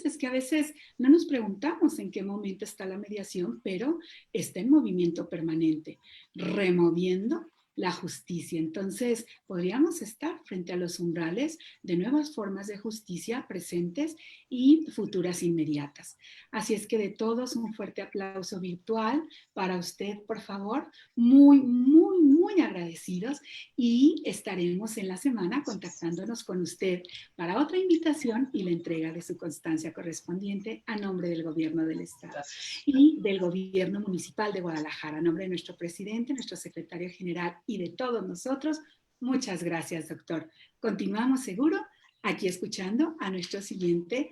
es que a veces no nos preguntamos en qué momento está la mediación, pero está en movimiento permanente, removiendo la justicia. Entonces, podríamos estar frente a los umbrales de nuevas formas de justicia presentes y futuras inmediatas. Así es que de todos un fuerte aplauso virtual para usted, por favor. Muy, muy, muy agradecidos y estaremos en la semana contactándonos con usted para otra invitación y la entrega de su constancia correspondiente a nombre del Gobierno del Estado y del Gobierno Municipal de Guadalajara. A nombre de nuestro presidente, nuestro secretario general y de todos nosotros, muchas gracias, doctor. Continuamos seguro aquí escuchando a nuestro siguiente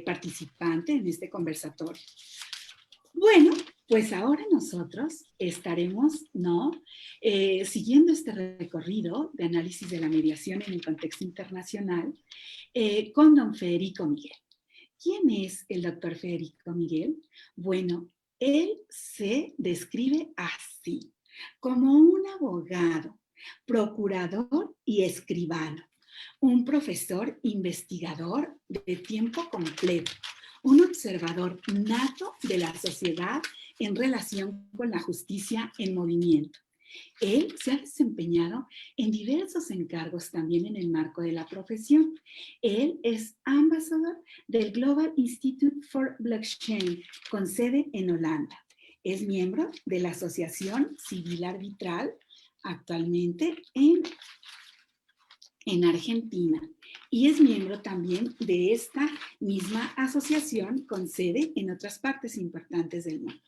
participante en este conversatorio. Bueno, pues ahora nosotros estaremos, ¿no? Siguiendo este recorrido de análisis de la mediación en el contexto internacional con don Federico Miguel. ¿Quién es el doctor Federico Miguel? Bueno, él se describe así, como un abogado, procurador y escribano, un profesor investigador de tiempo completo, un observador nato de la sociedad en relación con la justicia en movimiento. Él se ha desempeñado en diversos encargos también en el marco de la profesión. Él es ambasador del Global Institute for Blockchain, con sede en Holanda. Es miembro de la Asociación Civil Arbitral, actualmente en Argentina, y es miembro también de esta misma asociación con sede en otras partes importantes del mundo.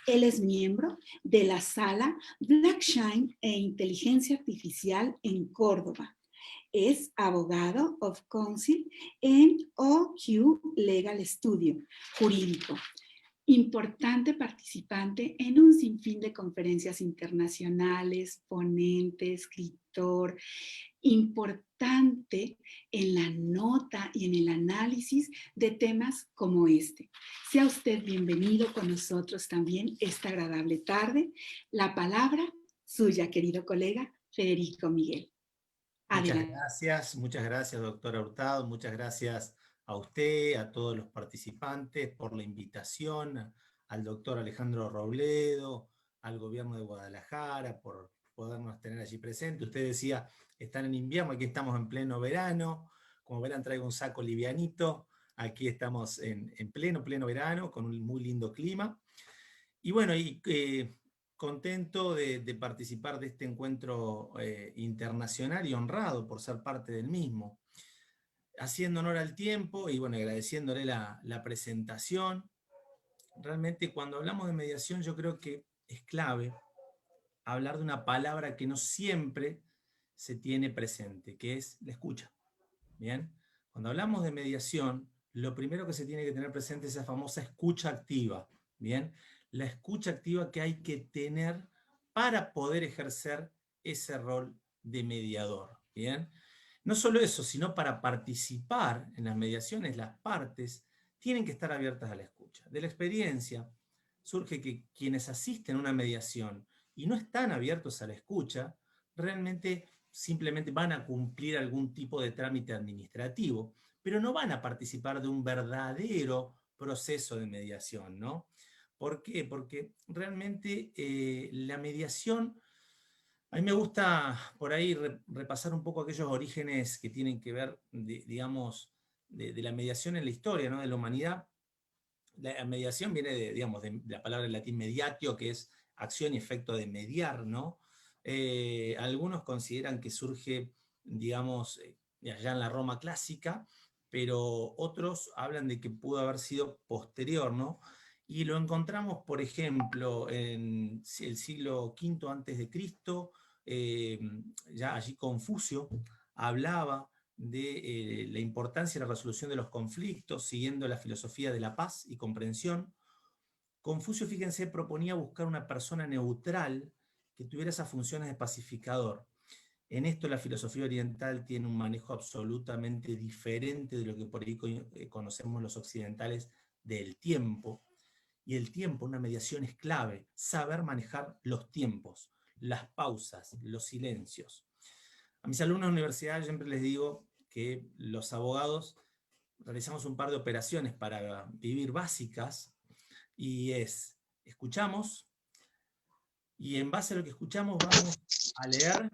Él es miembro de la Sala Blockchain e Inteligencia Artificial en Córdoba. Es abogado of counsel en OQ Legal Studio jurídico. Importante participante en un sinfín de conferencias internacionales, ponente, escritor, importante en la nota y en el análisis de temas como este. Sea usted bienvenido con nosotros también esta agradable tarde. La palabra suya, querido colega Federico Miguel. Adelante. Muchas gracias, doctora Hurtado, muchas gracias a usted, a todos los participantes por la invitación, al doctor Alejandro Robledo, al gobierno de Guadalajara, por podernos tener allí presentes. Usted decía, están en invierno, aquí estamos en pleno verano, como verán traigo un saco livianito, aquí estamos en pleno verano, con un muy lindo clima. Y bueno, contento de participar de este encuentro internacional y honrado por ser parte del mismo. Haciendo honor al tiempo y bueno, agradeciéndole la presentación. Realmente cuando hablamos de mediación yo creo que es clave hablar de una palabra que no siempre se tiene presente, que es la escucha. ¿Bien? Cuando hablamos de mediación, lo primero que se tiene que tener presente es esa famosa escucha activa. ¿Bien? La escucha activa que hay que tener para poder ejercer ese rol de mediador. ¿Bien? No solo eso, sino para participar en las mediaciones, las partes tienen que estar abiertas a la escucha. De la experiencia surge que quienes asisten a una mediación y no están abiertos a la escucha, realmente simplemente van a cumplir algún tipo de trámite administrativo, pero no van a participar de un verdadero proceso de mediación, ¿no? ¿Por qué? Porque realmente la mediación, a mí me gusta por ahí repasar un poco aquellos orígenes que tienen que ver, digamos, de la mediación en la historia, ¿no? De la humanidad. La mediación viene digamos, de la palabra en latín mediatio, que es acción y efecto de mediar, ¿no? Algunos consideran que surge, digamos, allá en la Roma clásica, pero otros hablan de que pudo haber sido posterior, ¿no? Y lo encontramos, por ejemplo, en el siglo V antes de Cristo, ya allí Confucio hablaba de la importancia de la resolución de los conflictos, siguiendo la filosofía de la paz y comprensión. Confucio, fíjense, proponía buscar una persona neutral que tuviera esas funciones de pacificador. En esto la filosofía oriental tiene un manejo absolutamente diferente de lo que por ahí conocemos los occidentales del tiempo. Y el tiempo, una mediación es clave, saber manejar los tiempos, las pausas, los silencios. A mis alumnos de universidad siempre les digo que los abogados realizamos un par de operaciones para vivir básicas, y escuchamos, y en base a lo que escuchamos vamos a leer,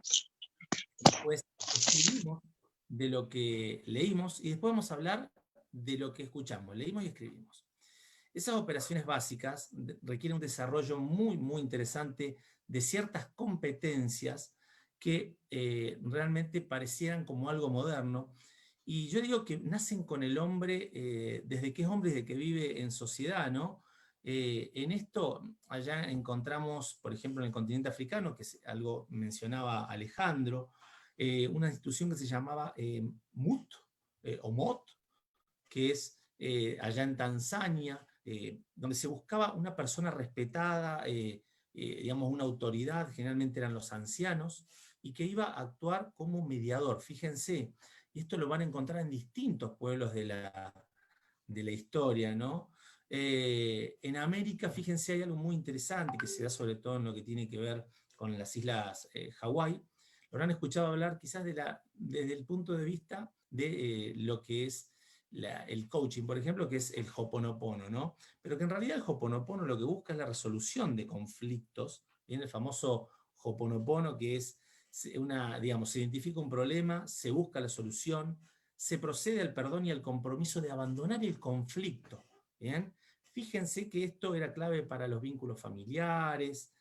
después escribimos de lo que leímos, y después vamos a hablar de lo que escuchamos, leímos y escribimos. Esas operaciones básicas requieren un desarrollo muy, muy interesante de ciertas competencias que realmente parecieran como algo moderno. Y yo digo que nacen con el hombre desde que es hombre, desde que vive en sociedad, ¿no? En esto, allá encontramos, por ejemplo, en el continente africano, que es algo mencionaba Alejandro, una institución que se llamaba MUT, o MOT, que es allá en Tanzania, donde se buscaba una persona respetada, digamos una autoridad, generalmente eran los ancianos, y que iba a actuar como mediador. Fíjense, y esto lo van a encontrar en distintos pueblos de la historia, ¿no? En América, fíjense, hay algo muy interesante que se da sobre todo en lo que tiene que ver con las islas Hawái. Lo habrán escuchado hablar quizás desde el punto de vista de lo que es el coaching, por ejemplo, que es el Ho'oponopono, ¿no? Pero que en realidad el Ho'oponopono lo que busca es la resolución de conflictos. Viene el famoso Ho'oponopono, que es digamos, se identifica un problema, se busca la solución, se procede al perdón y al compromiso de abandonar el conflicto. ¿Bien? Fíjense que esto era clave para los vínculos familiares.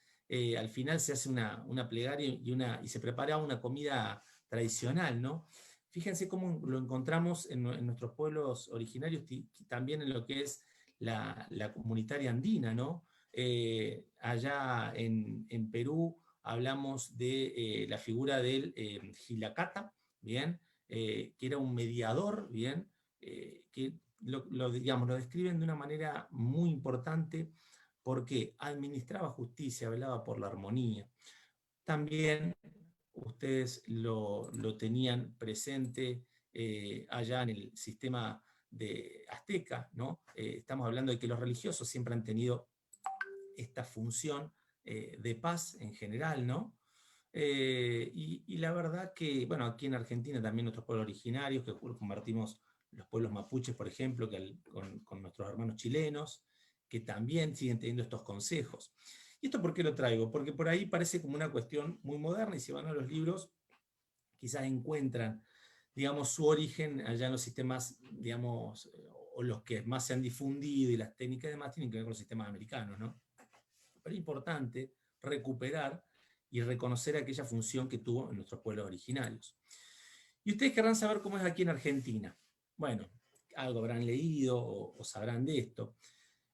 Al final se hace una plegaria y se prepara una comida tradicional, ¿no? Fíjense cómo lo encontramos en nuestros pueblos originarios, también en lo que es la comunitaria andina, ¿no? Allá en Perú hablamos de la figura del Gilacata, ¿bien? Que era un mediador, ¿bien? Que digamos, lo describen de una manera muy importante porque administraba justicia, velaba por la armonía. También ustedes lo tenían presente allá en el sistema de Azteca, ¿no? Estamos hablando de que los religiosos siempre han tenido esta función de paz en general, ¿no? Y la verdad que, bueno, aquí en Argentina también nuestros pueblos originarios, que compartimos los pueblos mapuches, por ejemplo, con nuestros hermanos chilenos, que también siguen teniendo estos consejos. ¿Y esto por qué lo traigo? Porque por ahí parece como una cuestión muy moderna, y si van a los libros, quizás encuentran, digamos, su origen allá en los sistemas, digamos, o los que más se han difundido, y las técnicas y demás tienen que ver con los sistemas americanos, ¿no? Pero es importante recuperar y reconocer aquella función que tuvo en nuestros pueblos originarios. Y ustedes querrán saber cómo es aquí en Argentina. Bueno, algo habrán leído o sabrán de esto.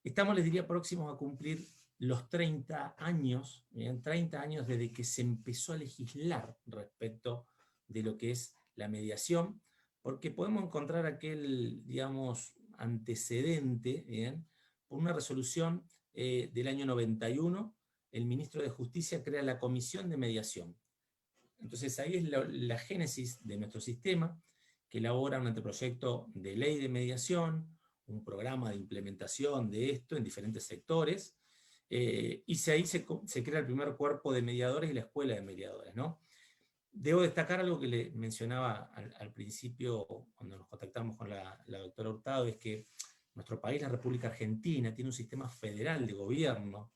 Estamos, les diría, próximos a cumplir los 30 años, ¿bien? 30 años desde que se empezó a legislar respecto de lo que es la mediación, porque podemos encontrar aquel, digamos, antecedente, ¿bien? Por una resolución del año 91, el ministro de Justicia crea la Comisión de Mediación. Entonces ahí es la génesis de nuestro sistema, que elabora un anteproyecto de ley de mediación, un programa de implementación de esto en diferentes sectores, y ahí se crea el primer cuerpo de mediadores y la escuela de mediadores, ¿no? Debo destacar algo que le mencionaba al principio, cuando nos contactamos con la doctora Hurtado, es que nuestro país, la República Argentina, tiene un sistema federal de gobierno,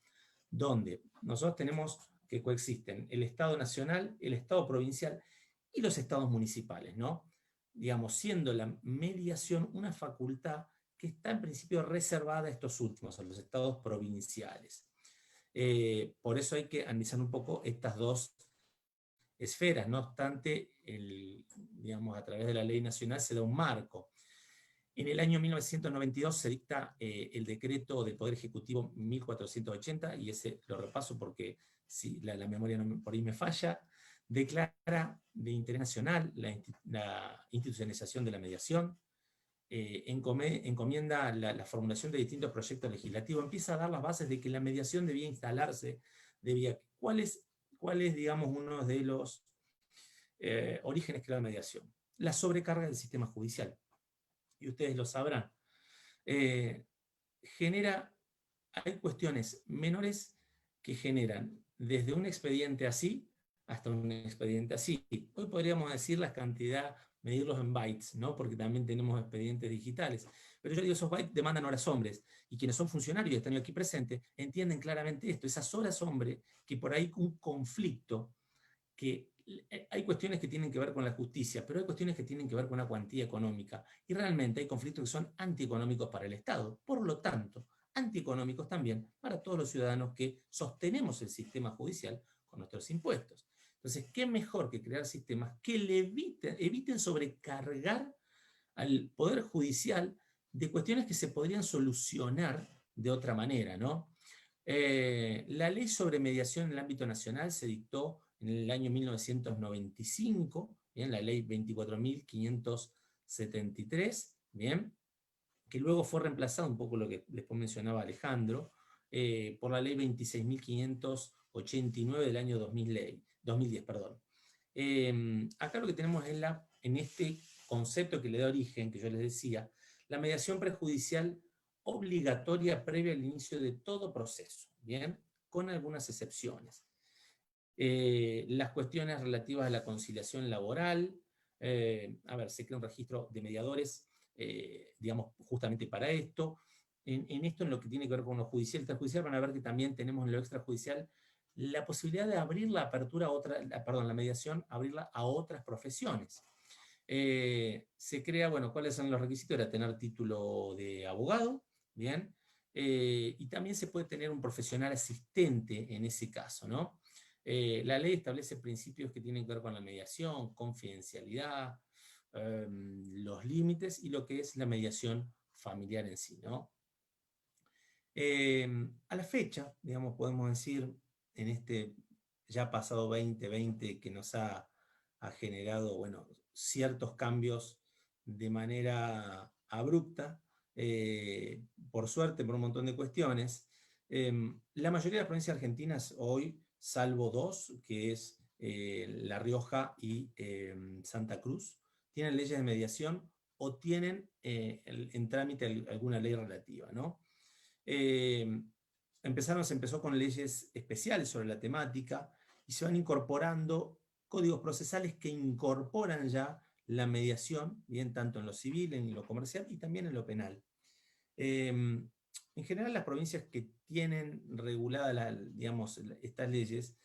donde nosotros tenemos que coexisten el Estado nacional, el Estado provincial y los estados municipales, ¿no? Digamos, siendo la mediación una facultad que está en principio reservada a estos últimos, a los estados provinciales. Por eso hay que analizar un poco estas dos esferas. No obstante, digamos, a través de la ley nacional se da un marco. En el año 1992 se dicta el decreto del Poder Ejecutivo 1480, y ese lo repaso porque si la memoria por ahí me falla, declara de interés nacional la institucionalización de la mediación, encomienda la formulación de distintos proyectos legislativos, empieza a dar las bases de que la mediación debía instalarse, ¿cuál es, digamos, uno de los orígenes que la mediación? La sobrecarga del sistema judicial. Y ustedes lo sabrán, hay cuestiones menores que generan desde un expediente así hasta un expediente así. Hoy podríamos decir la cantidad medirlos en bytes, ¿no? Porque también tenemos expedientes digitales. Pero yo digo, esos bytes demandan horas hombres, y quienes son funcionarios y están aquí presentes entienden claramente esto, esas horas hombre, que por ahí un conflicto, que hay cuestiones que tienen que ver con la justicia, pero hay cuestiones que tienen que ver con una cuantía económica, y realmente hay conflictos que son antieconómicos para el Estado, por lo tanto, antieconómicos también para todos los ciudadanos que sostenemos el sistema judicial con nuestros impuestos. Entonces, ¿qué mejor que crear sistemas que le eviten sobrecargar al Poder Judicial de cuestiones que se podrían solucionar de otra manera, ¿no? La ley sobre mediación en el ámbito nacional se dictó en el año 1995, ¿bien? La ley 24.573, ¿bien? Que luego fue reemplazada, un poco lo que después mencionaba Alejandro, por la ley 26.589 del año 2010. Perdón. Acá lo que tenemos es en este concepto que le da origen, que yo les decía, la mediación prejudicial obligatoria previa al inicio de todo proceso, ¿bien? Con algunas excepciones. Las cuestiones relativas a la conciliación laboral, se crea un registro de mediadores, digamos, justamente para esto. En esto, en lo que tiene que ver con lo judicial y extrajudicial, van a ver que también tenemos en lo extrajudicial la posibilidad de abrir la apertura a la mediación, abrirla a otras profesiones. Se crea, bueno, ¿cuáles son los requisitos? Era tener título de abogado, ¿bien? Y también se puede tener un profesional asistente en ese caso, ¿no? La ley establece principios que tienen que ver con la mediación, confidencialidad, los límites y lo que es la mediación familiar en sí, ¿no? A la fecha, digamos, podemos decir, en este ya pasado 2020 que nos ha generado, bueno, ciertos cambios de manera abrupta, por suerte, por un montón de cuestiones. La mayoría de las provincias argentinas hoy, salvo dos, que es La Rioja y Santa Cruz, tienen leyes de mediación o tienen en trámite alguna ley relativa, ¿no? Se empezó con leyes especiales sobre la temática y se van incorporando códigos procesales que incorporan ya la mediación, bien tanto en lo civil, en lo comercial y también en lo penal. En general, las provincias que tienen reguladas digamos, estas leyes,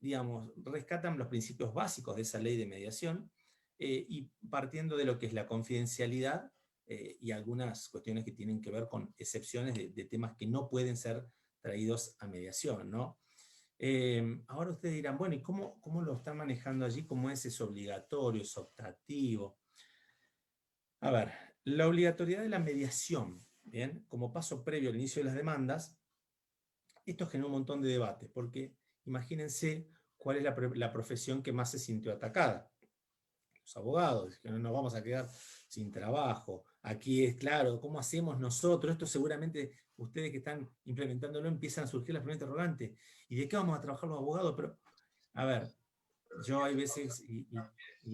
digamos, rescatan los principios básicos de esa ley de mediación, y partiendo de lo que es la confidencialidad, y algunas cuestiones que tienen que ver con excepciones de temas que no pueden ser traídos a mediación, ¿no? Ahora ustedes dirán, bueno, ¿y cómo lo están manejando allí? ¿Cómo es obligatorio, es optativo? A ver, la obligatoriedad de la mediación, ¿bien? Como paso previo al inicio de las demandas, esto genera un montón de debates, porque imagínense cuál es la profesión que más se sintió atacada. Los abogados, que no nos vamos a quedar sin trabajo. Aquí es claro, ¿cómo hacemos nosotros? Esto seguramente ustedes que están implementándolo empiezan a surgir las primeras interrogantes. ¿Y de qué vamos a trabajar los abogados? Pero, a ver, yo hay veces, y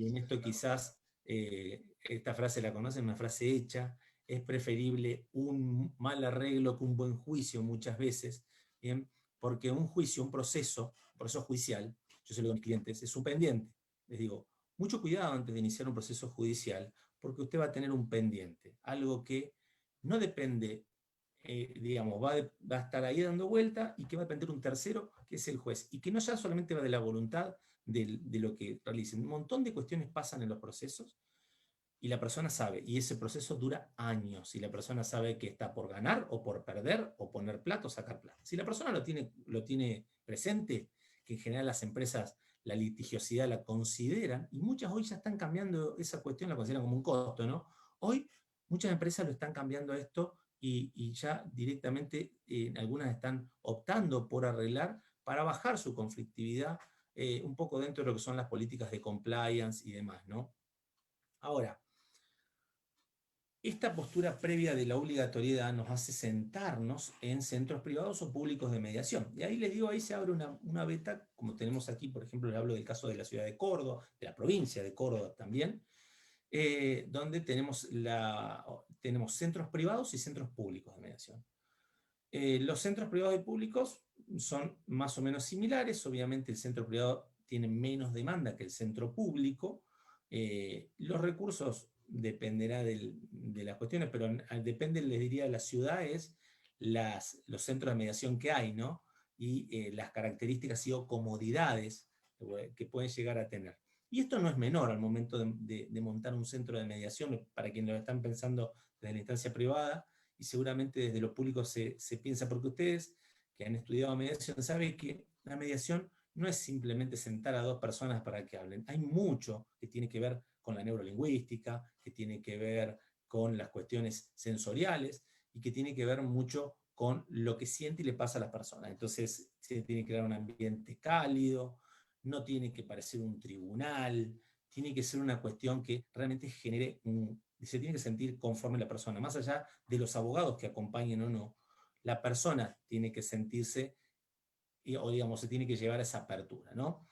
en esto quizás esta frase la conocen, una frase hecha, es preferible un mal arreglo que un buen juicio muchas veces, ¿bien? Porque un juicio, un proceso judicial, yo se lo digo a mis clientes, es un pendiente. Les digo, mucho cuidado antes de iniciar un proceso judicial, porque usted va a tener un pendiente, algo que no depende, digamos, va a estar ahí dando vuelta y que va a depender un tercero, que es el juez, y que no ya solamente va de la voluntad de lo que realicen. Un montón de cuestiones pasan en los procesos y la persona sabe, y ese proceso dura años, y la persona sabe que está por ganar o por perder, o poner plata o sacar plata. Si la persona lo tiene presente, que en general las empresas la litigiosidad la consideran, y muchas hoy ya están cambiando esa cuestión, la consideran como un costo, ¿no? Hoy muchas empresas lo están cambiando a esto y ya directamente algunas están optando por arreglar para bajar su conflictividad, un poco dentro de lo que son las políticas de compliance y demás, ¿no? Ahora, esta postura previa de la obligatoriedad nos hace sentarnos en centros privados o públicos de mediación. Y ahí les digo, ahí se abre una beta, como tenemos aquí, por ejemplo, le hablo del caso de la ciudad de Córdoba, de la provincia de Córdoba también, donde tenemos centros privados y centros públicos de mediación. Los centros privados y públicos son más o menos similares, obviamente el centro privado tiene menos demanda que el centro público, Los recursos dependerá de las cuestiones, pero depende, les diría, de la ciudad, es los centros de mediación que hay, ¿no? Y las características o comodidades que pueden llegar a tener. Y esto no es menor al momento de montar un centro de mediación, para quienes lo están pensando desde la instancia privada, y seguramente desde lo público se piensa, porque ustedes que han estudiado mediación saben que la mediación no es simplemente sentar a dos personas para que hablen. Hay mucho que tiene que ver con la neurolingüística, que tiene que ver con las cuestiones sensoriales y que tiene que ver mucho con lo que siente y le pasa a las personas. Entonces se tiene que crear un ambiente cálido, no tiene que parecer un tribunal, tiene que ser una cuestión que realmente genere se tiene que sentir conforme la persona, más allá de los abogados que acompañen o no, la persona tiene que sentirse, o digamos, se tiene que llevar a esa apertura, ¿no?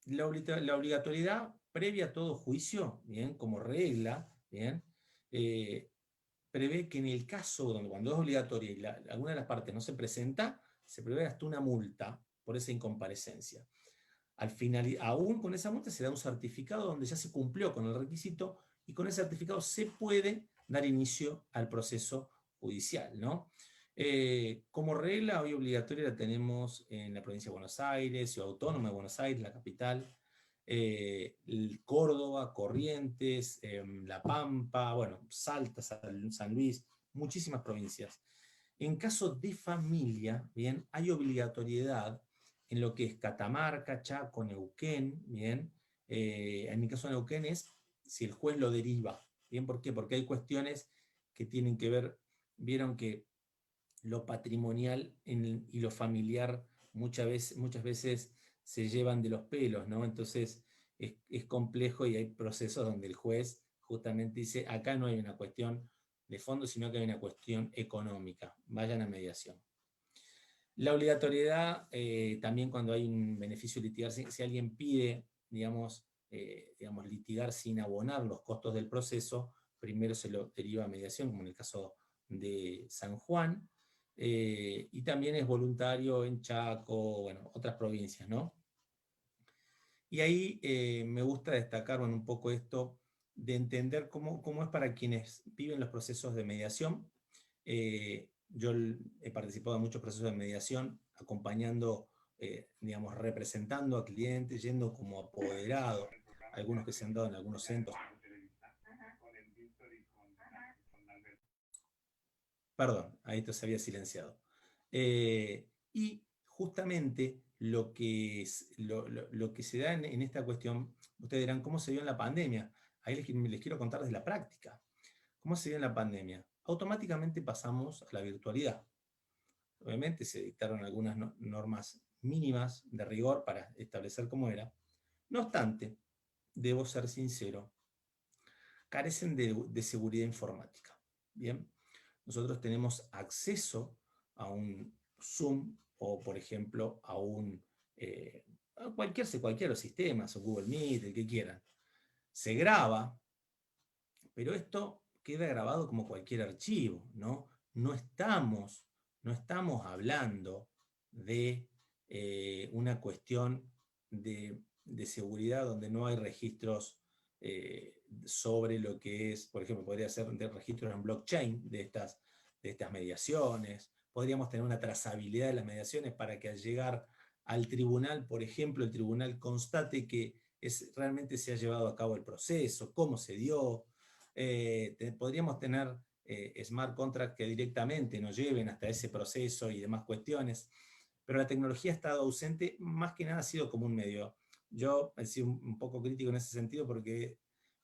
La obligatoriedad previa a todo juicio, bien, como regla, bien, prevé que en el caso donde cuando es obligatoria y alguna de las partes no se presenta, se prevé hasta una multa por esa incomparecencia. Al final, aún con esa multa se da un certificado donde ya se cumplió con el requisito, y con ese certificado se puede dar inicio al proceso judicial, ¿no? Como regla hoy obligatoria la tenemos en la provincia de Buenos Aires, Ciudad Autónoma de Buenos Aires, la capital, Córdoba, Corrientes, La Pampa, bueno, Salta, San Luis, muchísimas provincias. En caso de familia, bien, hay obligatoriedad en lo que es Catamarca, Chaco, Neuquén, bien. En mi caso de Neuquén es si el juez lo deriva, bien, ¿por qué? Porque hay cuestiones que tienen que ver, vieron que lo patrimonial y lo familiar muchas veces se llevan de los pelos, ¿no? Entonces es complejo, y hay procesos donde el juez justamente dice, acá no hay una cuestión de fondo, sino que hay una cuestión económica, vayan a mediación. La obligatoriedad, también cuando hay un beneficio litigar, si alguien pide, digamos, litigar sin abonar los costos del proceso, primero se lo deriva a mediación, como en el caso de San Juan, y también es voluntario en Chaco, bueno, otras provincias, ¿no? Y ahí me gusta destacar, bueno, un poco esto de entender cómo es para quienes viven los procesos de mediación. Yo he participado en muchos procesos de mediación, acompañando, digamos, representando a clientes, yendo como apoderado, algunos que se han dado en algunos centros. Perdón, ahí esto se había silenciado. Y justamente lo que se da en esta cuestión, ustedes dirán, ¿cómo se dio en la pandemia? Ahí les quiero contar desde la práctica. ¿Cómo se dio en la pandemia? Automáticamente pasamos a la virtualidad. Obviamente se dictaron algunas normas mínimas de rigor para establecer cómo era. No obstante, debo ser sincero, carecen de seguridad informática. Bien, nosotros tenemos acceso a un Zoom o, por ejemplo, a cualquier sistema, o Google Meet, el que quieran. Se graba, pero esto queda grabado como cualquier archivo, ¿no? No estamos hablando de una cuestión de seguridad donde no hay registros sobre lo que es, por ejemplo, podría ser de registros en blockchain de estas mediaciones. Podríamos tener una trazabilidad de las mediaciones para que al llegar al tribunal, por ejemplo, el tribunal constate que realmente se ha llevado a cabo el proceso, cómo se dio. Podríamos tener smart contracts que directamente nos lleven hasta ese proceso y demás cuestiones, pero la tecnología ha estado ausente, más que nada ha sido como un medio. Yo he sido un poco crítico en ese sentido porque,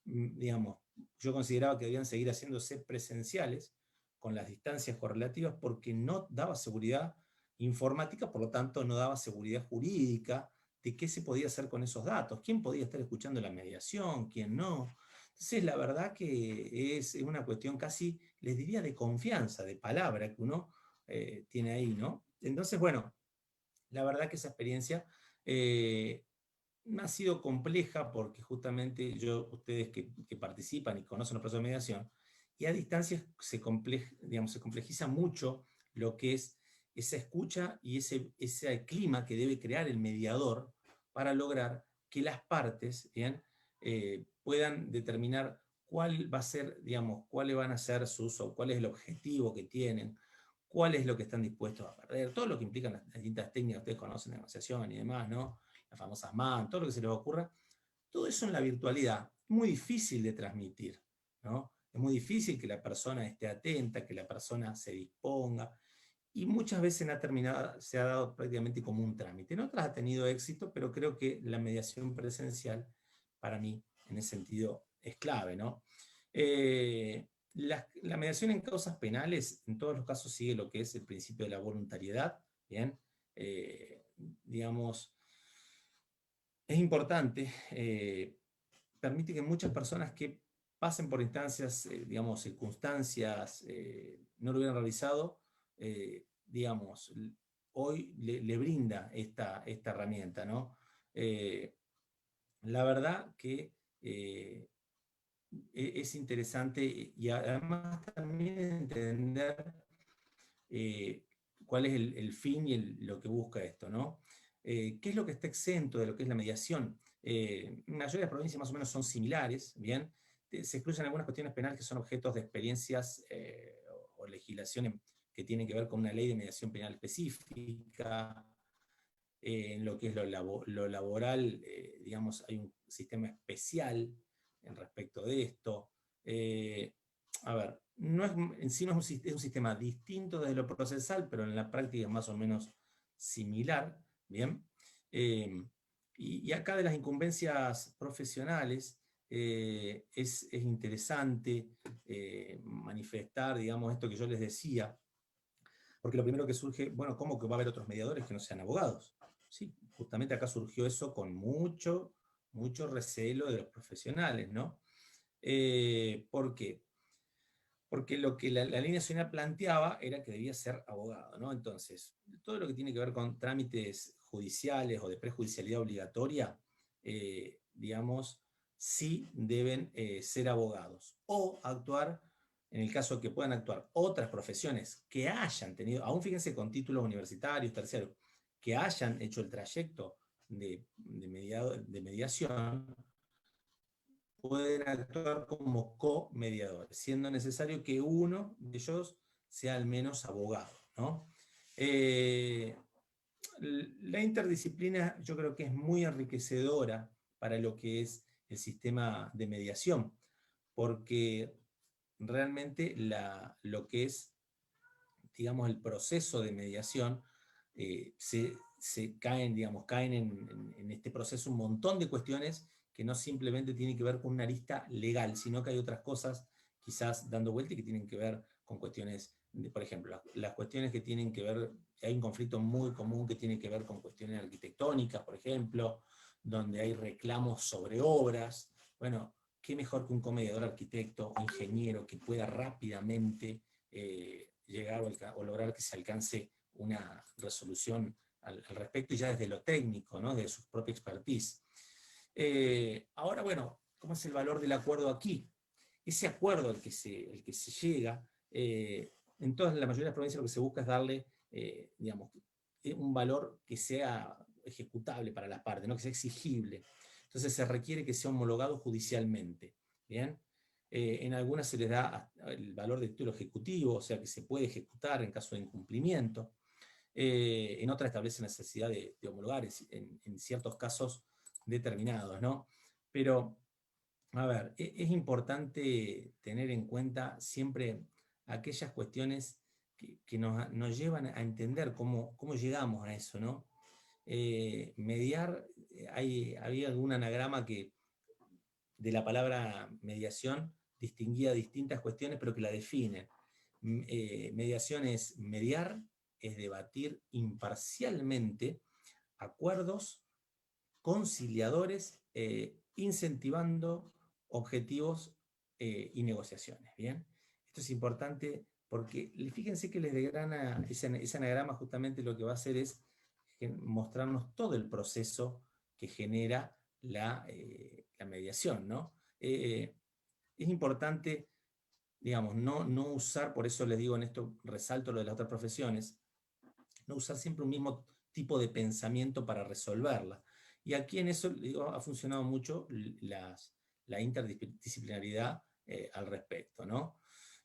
digamos, yo consideraba que debían seguir haciéndose presenciales con las distancias correlativas, porque no daba seguridad informática, por lo tanto no daba seguridad jurídica de qué se podía hacer con esos datos, quién podía estar escuchando la mediación, quién no. Entonces, la verdad que es una cuestión casi, les diría, de confianza, de palabra que uno tiene ahí, ¿no? Entonces, bueno, la verdad que esa experiencia ha sido compleja, porque justamente ustedes que participan y conocen los procesos de mediación, y a distancias se complejiza mucho lo que es esa escucha y ese clima que debe crear el mediador para lograr que las partes, ¿bien? Puedan determinar cuál va a ser, digamos, cuáles van a ser o cuál es el objetivo que tienen, cuál es lo que están dispuestos a perder, todo lo que implican las distintas técnicas que ustedes conocen de negociación y demás, ¿no? Las famosas MAN, todo lo que se les ocurra, todo eso en la virtualidad es muy difícil de transmitir, ¿no? Es muy difícil que la persona esté atenta, que la persona se disponga, y muchas veces se ha dado prácticamente como un trámite. En otras ha tenido éxito, pero creo que la mediación presencial, para mí, en ese sentido, es clave, ¿no? La mediación en causas penales, en todos los casos, sigue lo que es el principio de la voluntariedad, ¿bien? Digamos, es importante, permite que muchas personas que pasen por instancias, digamos, circunstancias, no lo hubieran realizado, digamos, hoy le brinda esta herramienta, ¿no? La verdad que es interesante y además también entender cuál es el fin y lo que busca esto, ¿no? ¿Qué es lo que está exento de lo que es la mediación? En la mayoría de las provincias más o menos son similares, ¿bien? Se excluyen algunas cuestiones penales que son objetos de experiencias o legislación que tienen que ver con una ley de mediación penal específica. En lo que es lo laboral, digamos, hay un sistema especial en respecto de esto. A ver, en sí no es un sistema distinto de lo procesal, pero en la práctica es más o menos similar, ¿bien? Y acá de las incumbencias profesionales es interesante manifestar, digamos, esto que yo les decía, porque lo primero que surge, bueno, ¿cómo que va a haber otros mediadores que no sean abogados? Sí, justamente acá surgió eso con mucho recelo de los profesionales, ¿no? ¿Por qué? Porque lo que la línea nacional planteaba era que debía ser abogado, ¿no? Entonces, todo lo que tiene que ver con trámites judiciales o de prejudicialidad obligatoria, digamos, sí deben ser abogados o actuar, en el caso que puedan actuar otras profesiones que hayan tenido, aún fíjense con títulos universitarios, terciarios, que hayan hecho el trayecto de mediación, pueden actuar como co-mediadores, siendo necesario que uno de ellos sea al menos abogado, ¿no? La interdisciplina yo creo que es muy enriquecedora para lo que es el sistema de mediación, porque realmente lo que es, digamos, el proceso de mediación, caen en este proceso un montón de cuestiones que no simplemente tienen que ver con una arista legal, sino que hay otras cosas quizás dando vuelta y que tienen que ver con cuestiones, por ejemplo, las cuestiones que tienen que ver, hay un conflicto muy común que tiene que ver con cuestiones arquitectónicas, por ejemplo, donde hay reclamos sobre obras. Bueno, qué mejor que un comediador arquitecto o ingeniero que pueda rápidamente llegar o lograr que se alcance una resolución al respecto, y ya desde lo técnico, ¿no? Desde su propia expertise. Ahora, bueno, ¿cómo es el valor del acuerdo aquí? Ese acuerdo al que se llega, en la mayoría de las provincias lo que se busca es darle, digamos, un valor que sea ejecutable para las partes, ¿no? Que sea exigible. Entonces se requiere que sea homologado judicialmente, ¿bien? En algunas se les da el valor de título ejecutivo, o sea que se puede ejecutar en caso de incumplimiento. En otras establece necesidad de homologar en ciertos casos determinados, ¿no? Pero, a ver, es importante tener en cuenta siempre aquellas cuestiones que nos llevan a entender cómo llegamos a eso, ¿no? Mediar, había algún anagrama que de la palabra mediación distinguía distintas cuestiones, pero que la definen. Mediación es mediar, es debatir imparcialmente acuerdos conciliadores, incentivando objetivos y negociaciones. ¿Bien? Esto es importante porque fíjense que les degrana ese anagrama, justamente lo que va a hacer es mostrarnos todo el proceso que genera la mediación, ¿no? Es importante, digamos, no usar, por eso les digo en esto, resalto lo de las otras profesiones, no usar siempre un mismo tipo de pensamiento para resolverla. Y aquí en eso digo, ha funcionado mucho la interdisciplinaridad al respecto, ¿no?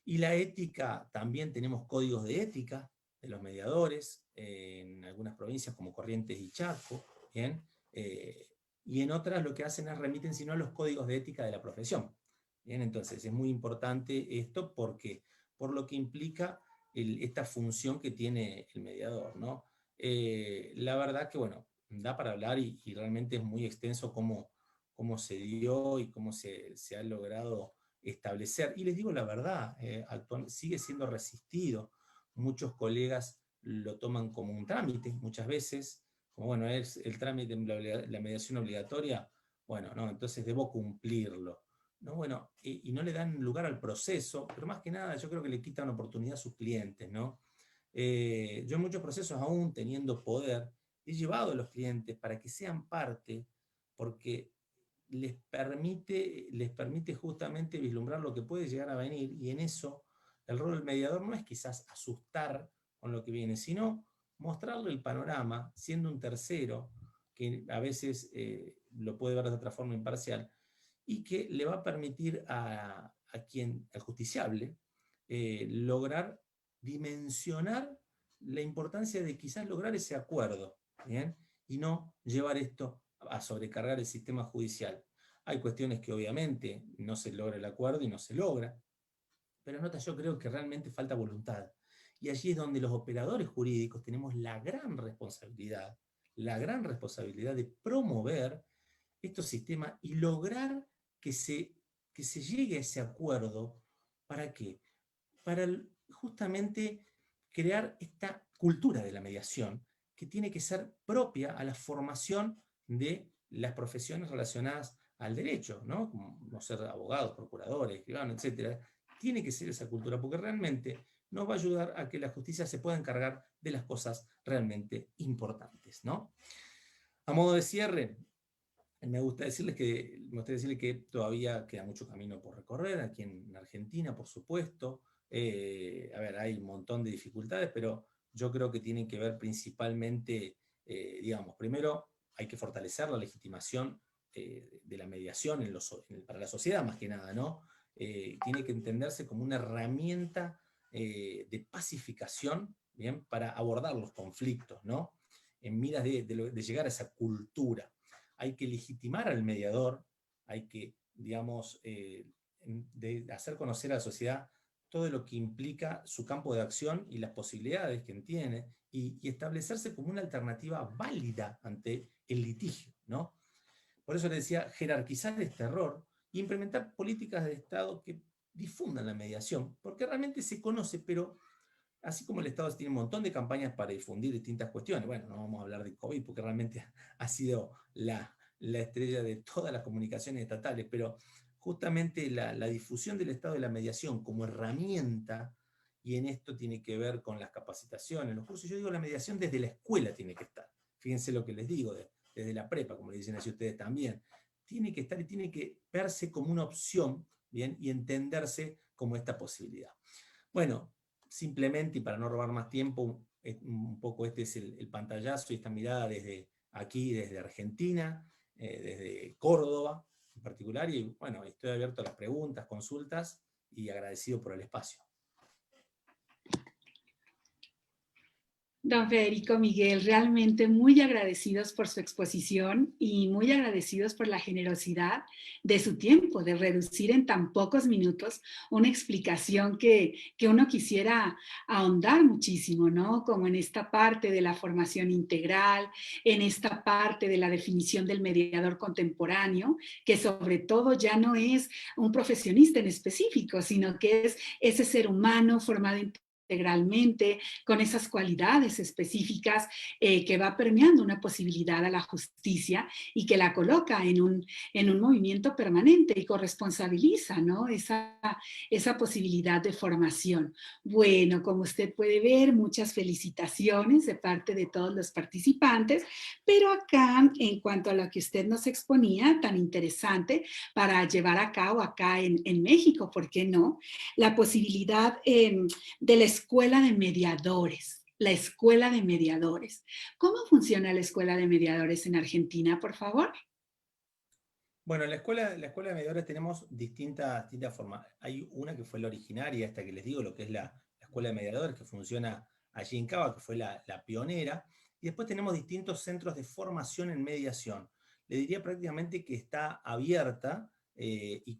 Y la ética, también tenemos códigos de ética de los mediadores, en algunas provincias como Corrientes y Chaco, ¿bien? Y en otras lo que hacen es remiten sino a los códigos de ética de la profesión. Bien, entonces es muy importante esto porque, por lo que implica esta función que tiene el mediador, ¿no? La verdad que, bueno, da para hablar y realmente es muy extenso cómo se dio y cómo se ha logrado establecer. Y les digo la verdad, actualmente sigue siendo resistido. Muchos colegas lo toman como un trámite, muchas veces, como bueno, es el trámite de la mediación obligatoria, bueno, no, entonces debo cumplirlo. No, bueno, y no le dan lugar al proceso, pero más que nada yo creo que le quitan oportunidad a sus clientes, ¿no? Yo en muchos procesos, aún teniendo poder, he llevado a los clientes para que sean parte, porque les permite justamente vislumbrar lo que puede llegar a venir, y en eso el rol del mediador no es quizás asustar con lo que viene, sino mostrarle el panorama, siendo un tercero, que a veces lo puede ver de otra forma imparcial, y que le va a permitir al justiciable, lograr dimensionar la importancia de quizás lograr ese acuerdo, ¿bien? Y no llevar esto a sobrecargar el sistema judicial. Hay cuestiones que obviamente no se logra el acuerdo y no se logra, pero nota, yo creo que realmente falta voluntad. Y allí es donde los operadores jurídicos tenemos la gran responsabilidad de promover estos sistemas y lograr que se llegue a ese acuerdo. ¿Para qué? Para justamente crear esta cultura de la mediación que tiene que ser propia a la formación de las profesiones relacionadas al derecho, ¿no? Como no ser abogados, procuradores, escribanos, etc. Tiene que ser esa cultura, porque realmente nos va a ayudar a que la justicia se pueda encargar de las cosas realmente importantes, ¿no? A modo de cierre, me gustaría decirles que todavía queda mucho camino por recorrer aquí en Argentina, por supuesto. A ver, hay un montón de dificultades, pero yo creo que tienen que ver principalmente, digamos, primero hay que fortalecer la legitimación de la mediación para la sociedad, más que nada, ¿no? Tiene que entenderse como una herramienta de pacificación, ¿bien? Para abordar los conflictos, ¿no? En miras de llegar a esa cultura. Hay que legitimar al mediador, hay que, digamos, de hacer conocer a la sociedad todo lo que implica su campo de acción y las posibilidades que tiene, y establecerse como una alternativa válida ante el litigio, ¿no? Por eso les decía, jerarquizar este error e implementar políticas de Estado que difundan la mediación, porque realmente se conoce, pero así como el Estado tiene un montón de campañas para difundir distintas cuestiones, bueno, no vamos a hablar de COVID porque realmente ha sido la estrella de todas las comunicaciones estatales, pero justamente la difusión del Estado de la mediación como herramienta, y en esto tiene que ver con las capacitaciones, los cursos. Yo digo, la mediación desde la escuela tiene que estar. Fíjense lo que les digo, desde la prepa, como le dicen así ustedes también. Tiene que estar y tiene que verse como una opción, ¿bien? Y entenderse como esta posibilidad. Bueno, simplemente, y para no robar más tiempo, un poco este es el pantallazo y esta mirada desde aquí, desde Argentina, desde Córdoba en particular, y bueno, estoy abierto a las preguntas, consultas, y agradecido por el espacio. Don Federico Miguel, realmente muy agradecidos por su exposición y muy agradecidos por la generosidad de su tiempo, de reducir en tan pocos minutos una explicación que uno quisiera ahondar muchísimo, ¿no? Como en esta parte de la formación integral, en esta parte de la definición del mediador contemporáneo, que sobre todo ya no es un profesionista en específico, sino que es ese ser humano formado integralmente, con esas cualidades específicas que va permeando una posibilidad a la justicia y que la coloca en un movimiento permanente y corresponsabiliza, ¿no? Esa posibilidad de formación. Bueno, como usted puede ver, muchas felicitaciones de parte de todos los participantes, pero acá, en cuanto a lo que usted nos exponía, tan interesante para llevar a cabo acá en México, ¿por qué no? La posibilidad de la escuela de mediadores. la Escuela de Mediadores. ¿Cómo funciona la Escuela de Mediadores en Argentina, por favor? Bueno, en la escuela de mediadores tenemos distintas formas. Hay una que fue la originaria, esta que les digo, lo que es la escuela de mediadores, que funciona allí en Cava, que fue la pionera. Y después tenemos distintos centros de formación en mediación. Le diría prácticamente que está abierta y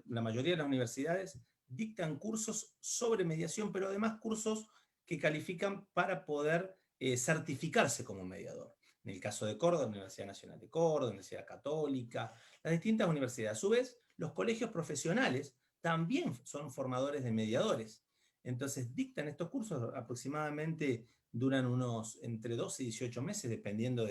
la mayoría de las universidades dictan cursos sobre mediación, pero además cursos que califican para poder certificarse como mediador. En el caso de Córdoba, Universidad Nacional de Córdoba, Universidad Católica, las distintas universidades. A su vez, los colegios profesionales también son formadores de mediadores. Entonces, dictan estos cursos, aproximadamente duran unos entre 12 y 18 meses, dependiendo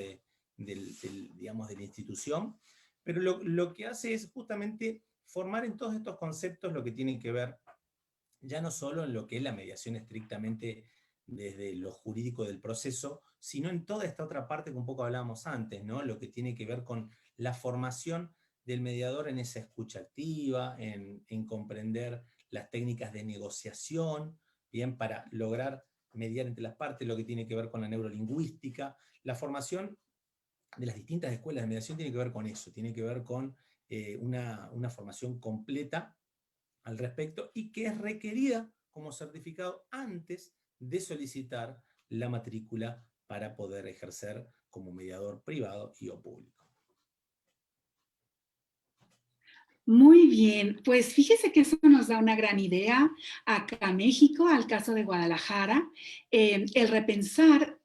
digamos, de la institución. Pero lo que hace es justamente formar en todos estos conceptos lo que tienen que ver ya no solo en lo que es la mediación estrictamente desde lo jurídico del proceso, sino en toda esta otra parte que un poco hablábamos antes, ¿no? Lo que tiene que ver con la formación del mediador en esa escucha activa, en comprender las técnicas de negociación, bien, para lograr mediar entre las partes, lo que tiene que ver con la neurolingüística. La formación de las distintas escuelas de mediación tiene que ver con eso, tiene que ver con una formación completa al respecto y que es requerida como certificado antes de solicitar la matrícula para poder ejercer como mediador privado y o público. Muy bien, pues fíjese que eso nos da una gran idea acá a México, al caso de Guadalajara, el repensar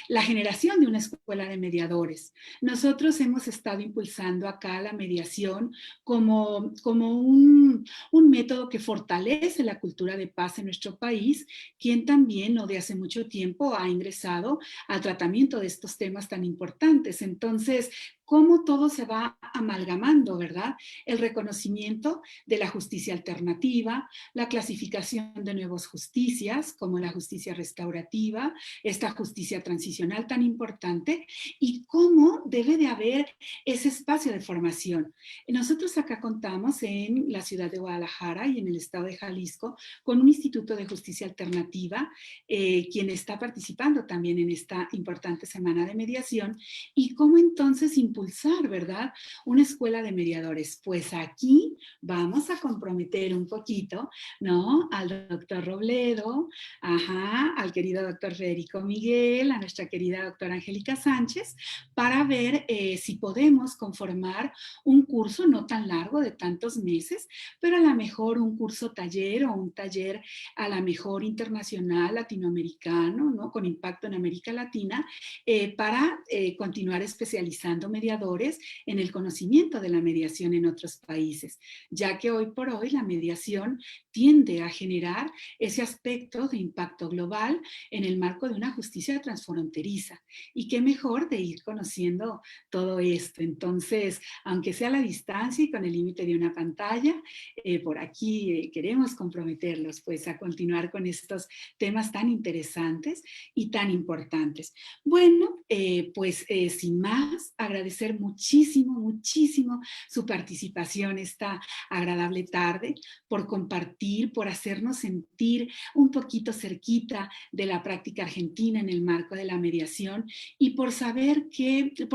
la generación de una escuela de mediadores. Nosotros hemos estado impulsando acá la mediación como un método que fortalece la cultura de paz en nuestro país, quien también no de hace mucho tiempo ha ingresado al tratamiento de estos temas tan importantes. Entonces, cómo todo se va amalgamando, ¿verdad? El reconocimiento de la justicia alternativa, la clasificación de nuevas justicias, como la justicia restaurativa, esta justicia transicional tan importante, y cómo debe de haber ese espacio de formación. Nosotros acá contamos en la ciudad de Guadalajara y en el estado de Jalisco con un instituto de justicia alternativa, quien está participando también en esta importante semana de mediación, y cómo entonces impulsar, ¿verdad?, una escuela de mediadores. Pues aquí vamos a comprometer un poquito, ¿no?, al doctor Robledo, al querido doctor Federico Miguel, a nuestra querida doctora Angélica Sánchez, para ver si podemos conformar un curso no tan largo de tantos meses, pero a lo mejor un curso taller o un taller a lo mejor internacional, latinoamericano, ¿no?, con impacto en América Latina, para continuar especializando mediadores en el conocimiento de la mediación en otros países, ya que hoy por hoy la mediación tiende a generar ese aspecto de impacto global en el marco de una justicia transfronteriza. Y qué mejor de ir conociendo todo esto. Entonces, aunque sea a la distancia y con el límite de una pantalla, por aquí queremos comprometerlos pues a continuar con estos temas tan interesantes y tan importantes. Bueno, pues sin más, agradecer muchísimo, muchísimo su participación esta agradable tarde, por compartir, por hacernos sentir un poquito cerquita de la práctica argentina en el marco de la mediación y por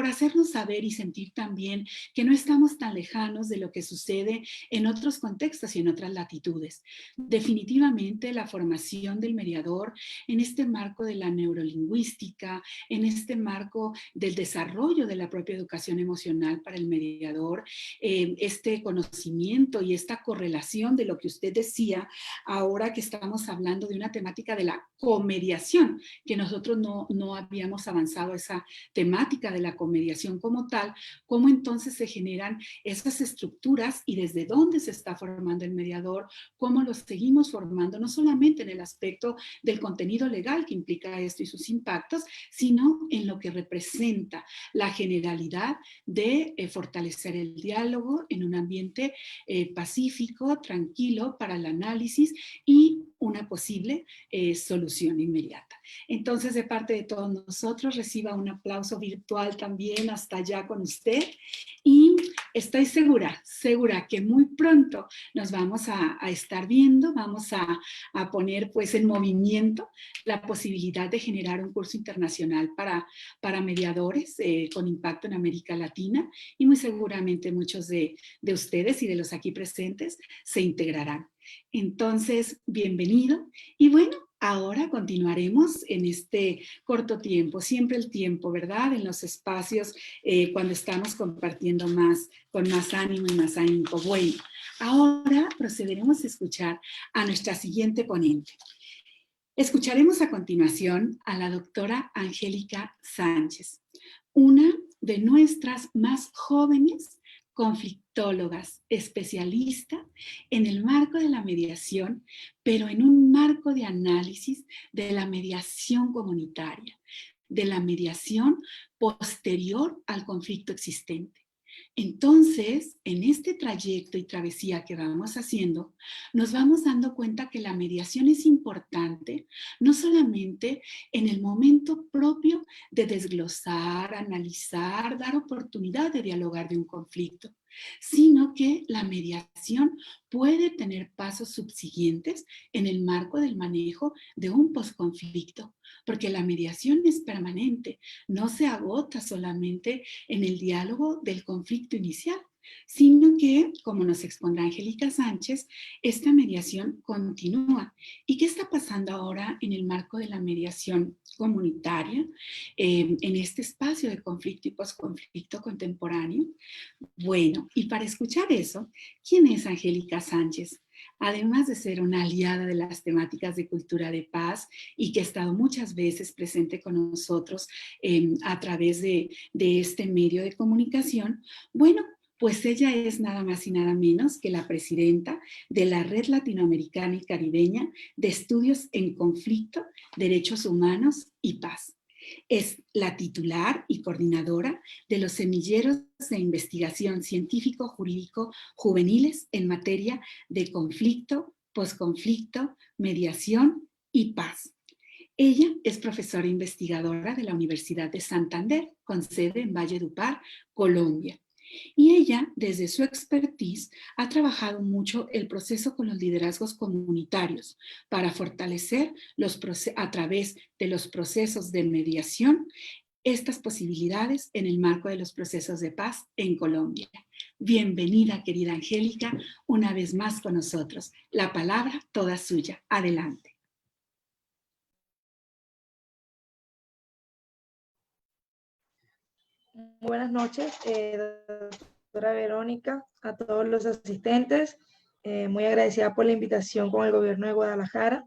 hacernos saber y sentir también que no estamos tan lejanos de lo que sucede en otros contextos y en otras latitudes. Definitivamente la formación del mediador en este marco de la neurolingüística, en este marco del desarrollo de la propia educación emocional para el mediador, este conocimiento y esta correlación de lo que usted decía, ahora que estamos hablando de una temática de la comediación, que nosotros no habíamos avanzado esa temática de la comediación como tal, cómo entonces se generan esas estructuras y desde dónde se está formando el mediador, cómo lo seguimos formando, no solamente en el aspecto del contenido legal que implica esto y sus impactos, sino en lo que representa la generalidad de fortalecer el diálogo en un ambiente pacífico, tranquilo para el análisis y una posible solución inmediata. Entonces, de parte de todos nosotros, reciba un aplauso virtual también hasta allá con usted y estoy segura que muy pronto nos vamos a estar viendo, vamos a poner pues en movimiento la posibilidad de generar un curso internacional para mediadores con impacto en América Latina, y muy seguramente muchos de ustedes y de los aquí presentes se integrarán. Entonces, bienvenido. Y bueno, ahora continuaremos en este corto tiempo, siempre el tiempo, ¿verdad? En los espacios cuando estamos compartiendo más, con más ánimo y más ahínco. Bueno, ahora procederemos a escuchar a nuestra siguiente ponente. Escucharemos a continuación a la doctora Angélica Sánchez, una de nuestras más jóvenes conflictólogas, especialista en el marco de la mediación, pero en un marco de análisis de la mediación comunitaria, de la mediación posterior al conflicto existente. Entonces, en este trayecto y travesía que vamos haciendo, nos vamos dando cuenta que la mediación es importante, no solamente en el momento propio de desglosar, analizar, dar oportunidad de dialogar de un conflicto, sino que la mediación puede tener pasos subsiguientes en el marco del manejo de un posconflicto, porque la mediación es permanente, no se agota solamente en el diálogo del conflicto inicial, sino que, como nos expondrá Angélica Sánchez, esta mediación continúa. ¿Y qué está pasando ahora en el marco de la mediación comunitaria, en este espacio de conflicto y posconflicto contemporáneo? Bueno, y para escuchar eso, ¿quién es Angélica Sánchez? Además de ser una aliada de las temáticas de cultura de paz y que ha estado muchas veces presente con nosotros a través de este medio de comunicación, bueno, pues ella es nada más y nada menos que la presidenta de la Red Latinoamericana y Caribeña de Estudios en Conflicto, Derechos Humanos y Paz. Es la titular y coordinadora de los semilleros de investigación científico-jurídico juveniles en materia de conflicto, posconflicto, mediación y paz. Ella es profesora investigadora de la Universidad de Santander, con sede en Valledupar, Colombia. Y ella, desde su expertise, ha trabajado mucho el proceso con los liderazgos comunitarios para fortalecer a través de los procesos de mediación estas posibilidades en el marco de los procesos de paz en Colombia. Bienvenida, querida Angélica, una vez más con nosotros. La palabra toda suya. Adelante. Buenas noches, doctora Verónica, a todos los asistentes. Muy agradecida por la invitación con el gobierno de Guadalajara.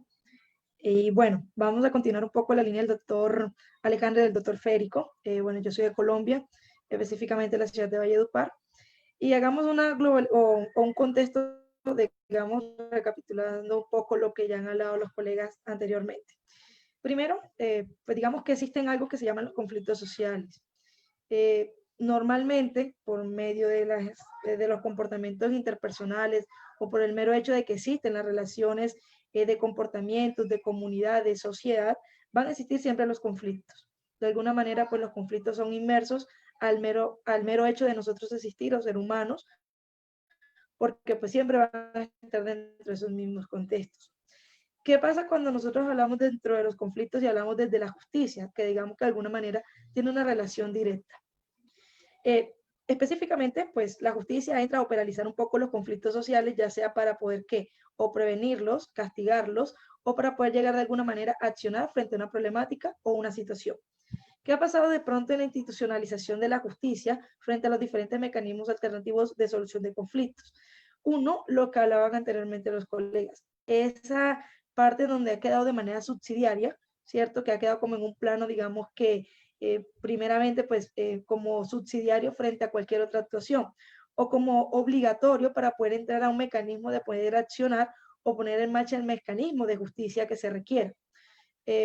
Y bueno, vamos a continuar un poco la línea del doctor Alejandro y del doctor Férico. Bueno, yo soy de Colombia, específicamente de la ciudad de Valledupar. Y hagamos un contexto, digamos, recapitulando un poco lo que ya han hablado los colegas anteriormente. Primero, pues digamos que existen algo que se llaman los conflictos sociales. Normalmente, por medio de los comportamientos interpersonales o por el mero hecho de que existen las relaciones de comportamientos, de comunidad, de sociedad, van a existir siempre los conflictos. De alguna manera, pues los conflictos son inmersos al mero hecho de nosotros existir o ser humanos, porque pues siempre van a estar dentro de esos mismos contextos. ¿Qué pasa cuando nosotros hablamos dentro de los conflictos y hablamos desde la justicia, que digamos que de alguna manera tiene una relación directa? Específicamente, pues la justicia entra a operalizar un poco los conflictos sociales, ya sea para poder o prevenirlos, castigarlos, o para poder llegar de alguna manera a accionar frente a una problemática o una situación. ¿Qué ha pasado de pronto en la institucionalización de la justicia frente a los diferentes mecanismos alternativos de solución de conflictos? Uno, lo que hablaban anteriormente los colegas, esa parte donde ha quedado de manera subsidiaria, ¿cierto? Que ha quedado como en un plano, digamos que primeramente pues como subsidiario frente a cualquier otra actuación o como obligatorio para poder entrar a un mecanismo de poder accionar o poner en marcha el mecanismo de justicia que se requiera.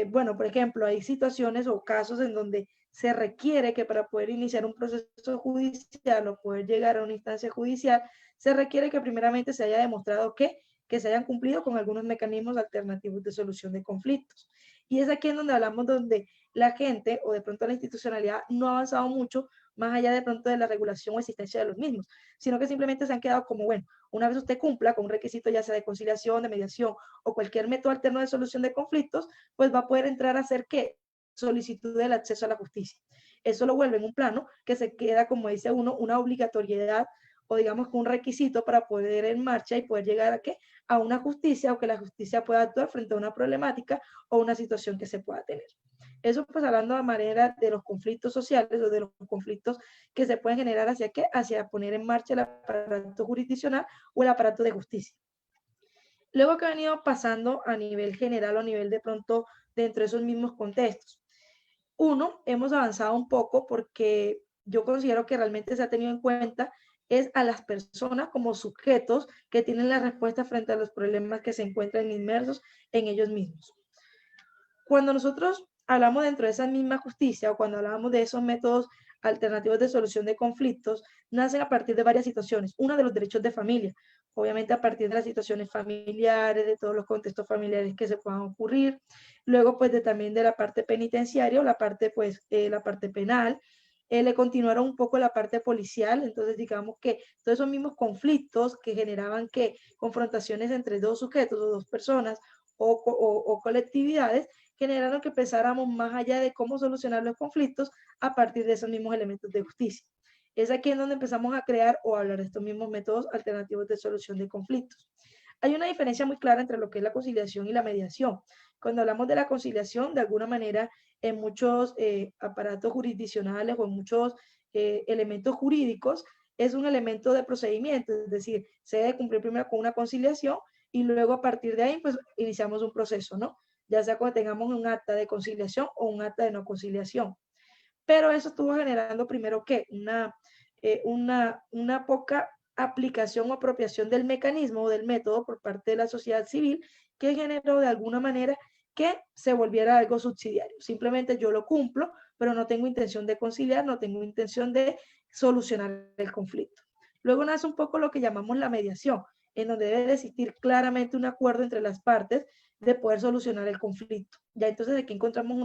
Bueno, por ejemplo, hay situaciones o casos en donde se requiere que para poder iniciar un proceso judicial o poder llegar a una instancia judicial, se requiere que primeramente se haya demostrado que se hayan cumplido con algunos mecanismos alternativos de solución de conflictos. Y es aquí en donde hablamos donde la gente o de pronto la institucionalidad no ha avanzado mucho más allá de pronto de la regulación o existencia de los mismos, sino que simplemente se han quedado como, bueno, una vez usted cumpla con un requisito ya sea de conciliación, de mediación o cualquier método alterno de solución de conflictos, pues va a poder entrar a hacer ¿qué? Solicitud del acceso a la justicia. Eso lo vuelve en un plano que se queda, como dice uno, una obligatoriedad o digamos que un requisito para poder en marcha y poder llegar a ¿qué? A una justicia o que la justicia pueda actuar frente a una problemática o una situación que se pueda tener. Eso pues hablando de manera de los conflictos sociales o de los conflictos que se pueden generar hacia qué, hacia poner en marcha el aparato jurisdiccional o el aparato de justicia. Luego que ha venido pasando a nivel general o a nivel de pronto dentro de esos mismos contextos. Uno, hemos avanzado un poco porque yo considero que realmente se ha tenido en cuenta es a las personas como sujetos que tienen la respuesta frente a los problemas que se encuentran inmersos en ellos mismos. Cuando nosotros hablamos dentro de esa misma justicia o cuando hablamos de esos métodos alternativos de solución de conflictos, nacen a partir de varias situaciones. Una de los derechos de familia, obviamente a partir de las situaciones familiares, de todos los contextos familiares que se puedan ocurrir. Luego, pues también de la parte penitenciaria o la parte, la parte penal. Le continuaron un poco la parte policial, entonces digamos que todos esos mismos conflictos que generaban que confrontaciones entre dos sujetos o dos personas o colectividades generaron que pensáramos más allá de cómo solucionar los conflictos a partir de esos mismos elementos de justicia. Es aquí en donde empezamos a crear o a hablar de estos mismos métodos alternativos de solución de conflictos. Hay una diferencia muy clara entre lo que es la conciliación y la mediación. Cuando hablamos de la conciliación, de alguna manera, en muchos aparatos jurisdiccionales o en muchos elementos jurídicos, es un elemento de procedimiento, es decir, se debe cumplir primero con una conciliación y luego a partir de ahí, pues iniciamos un proceso, ¿no? Ya sea cuando tengamos un acta de conciliación o un acta de no conciliación. Pero eso estuvo generando primero que una poca aplicación o apropiación del mecanismo o del método por parte de la sociedad civil que generó de alguna manera que se volviera algo subsidiario. Simplemente yo lo cumplo, pero no tengo intención de conciliar, no tengo intención de solucionar el conflicto. Luego nace un poco lo que llamamos la mediación, en donde debe existir claramente un acuerdo entre las partes de poder solucionar el conflicto. Ya entonces aquí encontramos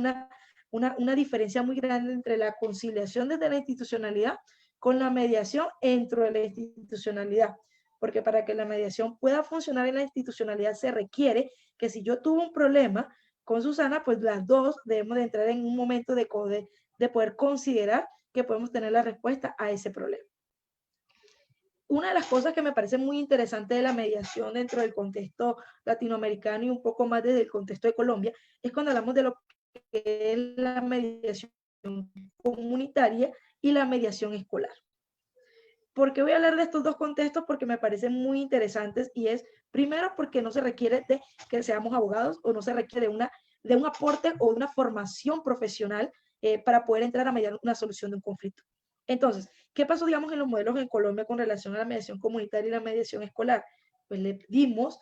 una diferencia muy grande entre la conciliación desde la institucionalidad con la mediación dentro de la institucionalidad. Porque para que la mediación pueda funcionar en la institucionalidad se requiere que si yo tuve un problema con Susana, pues las dos debemos de entrar en un momento de poder considerar que podemos tener la respuesta a ese problema. Una de las cosas que me parece muy interesante de la mediación dentro del contexto latinoamericano y un poco más desde el contexto de Colombia es cuando hablamos de lo que es la mediación comunitaria y la mediación escolar. ¿Por qué voy a hablar de estos dos contextos? Porque me parecen muy interesantes y es, primero, porque no se requiere de que seamos abogados o no se requiere de un aporte o de una formación profesional para poder entrar a mediar una solución de un conflicto. Entonces, ¿qué pasó, digamos, en los modelos en Colombia con relación a la mediación comunitaria y la mediación escolar? Pues le dimos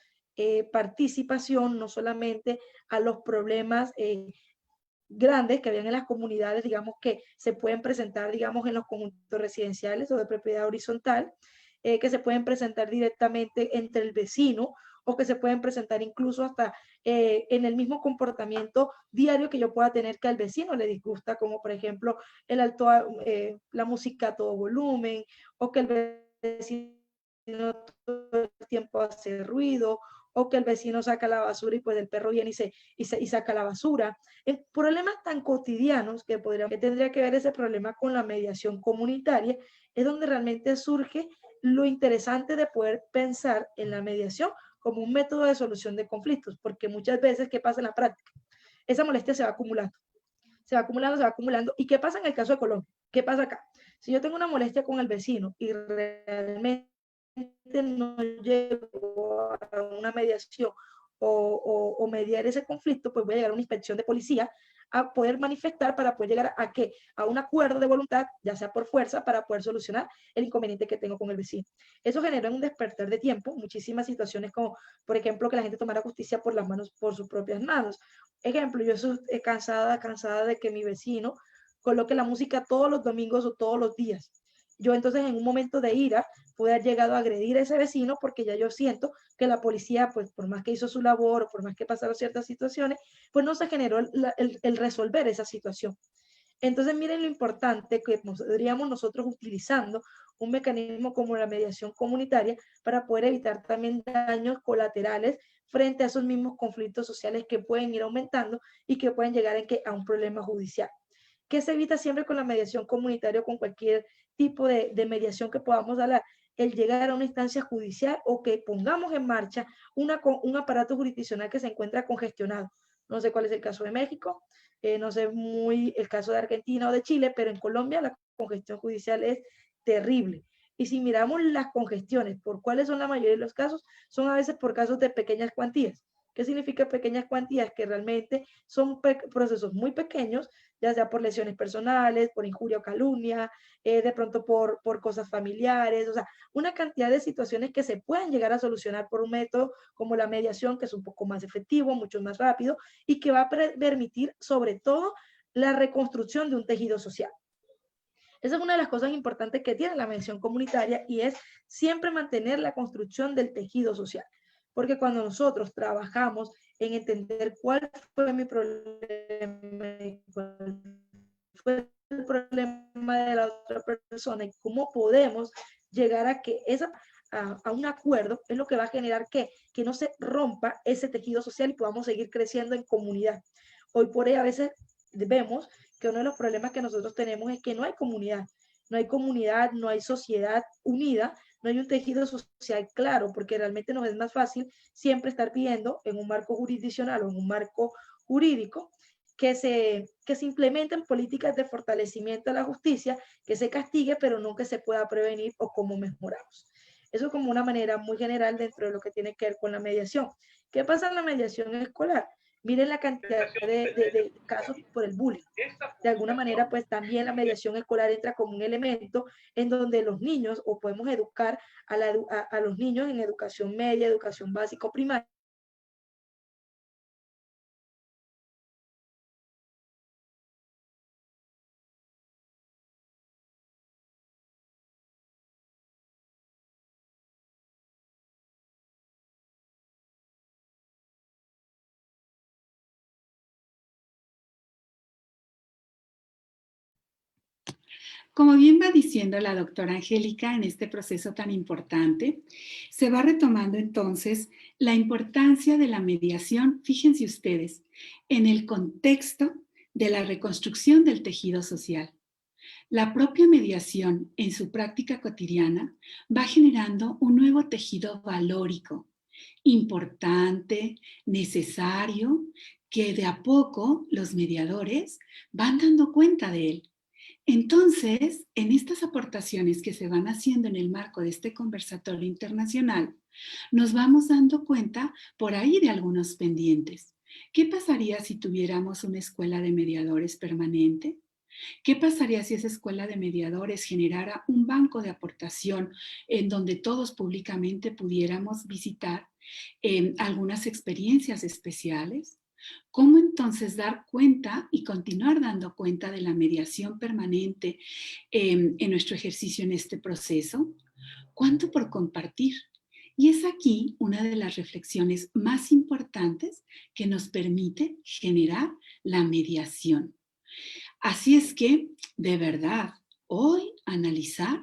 participación no solamente a los problemas grandes que habían en las comunidades, digamos, que se pueden presentar, digamos, en los conjuntos residenciales o de propiedad horizontal, que se pueden presentar directamente entre el vecino o que se pueden presentar incluso hasta en el mismo comportamiento diario que yo pueda tener que al vecino le disgusta, como por ejemplo la música a todo volumen o que el vecino todo el tiempo hace ruido o que el vecino saca la basura y pues el perro viene y saca la basura. En problemas tan cotidianos que tendría que ver ese problema con la mediación comunitaria, es donde realmente surge lo interesante de poder pensar en la mediación como un método de solución de conflictos, porque muchas veces, ¿qué pasa en la práctica? Esa molestia se va acumulando, se va acumulando, se va acumulando. ¿Y qué pasa en el caso de Colombia? ¿Qué pasa acá? Si yo tengo una molestia con el vecino y realmente no llego a una mediación o mediar ese conflicto, pues voy a llegar a una inspección de policía a poder manifestar para poder llegar a ¿qué? A un acuerdo de voluntad, ya sea por fuerza, para poder solucionar el inconveniente que tengo con el vecino. Eso generó un despertar de tiempo, muchísimas situaciones como, por ejemplo, que la gente tomara justicia por las manos, por sus propias manos. Ejemplo, yo soy cansada de que mi vecino coloque la música todos los domingos o todos los días. Yo entonces en un momento de ira pude haber llegado a agredir a ese vecino porque ya yo siento que la policía, pues por más que hizo su labor o por más que pasaron ciertas situaciones, pues no se generó el resolver esa situación. Entonces, miren lo importante que podríamos nosotros utilizando un mecanismo como la mediación comunitaria para poder evitar también daños colaterales frente a esos mismos conflictos sociales que pueden ir aumentando y que pueden llegar a un problema judicial. ¿Qué se evita siempre con la mediación comunitaria o con cualquier tipo de mediación que podamos hablar? El llegar a una instancia judicial o que pongamos en marcha un aparato jurisdiccional que se encuentra congestionado. No sé cuál es el caso de México, no sé muy el caso de Argentina o de Chile, pero en Colombia la congestión judicial es terrible. Y si miramos las congestiones, ¿por cuáles son la mayoría de los casos? Son a veces por casos de pequeñas cuantías. ¿Qué significa pequeñas cuantías? Que realmente son procesos muy pequeños, ya sea por lesiones personales, por injuria o calumnia, de pronto por cosas familiares, o sea, una cantidad de situaciones que se pueden llegar a solucionar por un método como la mediación, que es un poco más efectivo, mucho más rápido, y que va a permitir sobre todo la reconstrucción de un tejido social. Esa es una de las cosas importantes que tiene la mediación comunitaria y es siempre mantener la construcción del tejido social. Porque cuando nosotros trabajamos en entender cuál fue mi problema, cuál fue el problema de la otra persona y cómo podemos llegar a que a un acuerdo, es lo que va a generar que no se rompa ese tejido social y podamos seguir creciendo en comunidad. Hoy por hoy a veces vemos que uno de los problemas que nosotros tenemos es que no hay comunidad, no hay sociedad unida, no hay un tejido social claro, porque realmente nos es más fácil siempre estar pidiendo en un marco jurisdiccional o en un marco jurídico que se implementen políticas de fortalecimiento a la justicia, que se castigue, pero no que se pueda prevenir o cómo mejoramos. Eso como una manera muy general dentro de lo que tiene que ver con la mediación. ¿Qué pasa en la mediación escolar? Miren la cantidad de casos por el bullying. De alguna manera, pues también la mediación escolar entra como un elemento en donde los niños, o podemos educar a los niños en educación media, educación básica o primaria, Como bien va diciendo la doctora Angélica, en este proceso tan importante, se va retomando entonces la importancia de la mediación, fíjense ustedes, en el contexto de la reconstrucción del tejido social. La propia mediación en su práctica cotidiana va generando un nuevo tejido valórico, importante, necesario, que de a poco los mediadores van dando cuenta de él. Entonces, en estas aportaciones que se van haciendo en el marco de este conversatorio internacional, nos vamos dando cuenta por ahí de algunos pendientes. ¿Qué pasaría si tuviéramos una escuela de mediadores permanente? ¿Qué pasaría si esa escuela de mediadores generara un banco de aportación en donde todos públicamente pudiéramos visitar algunas experiencias especiales? ¿Cómo entonces dar cuenta y continuar dando cuenta de la mediación permanente en nuestro ejercicio en este proceso? ¿Cuánto por compartir? Y es aquí una de las reflexiones más importantes que nos permite generar la mediación. Así es que, de verdad, hoy analizar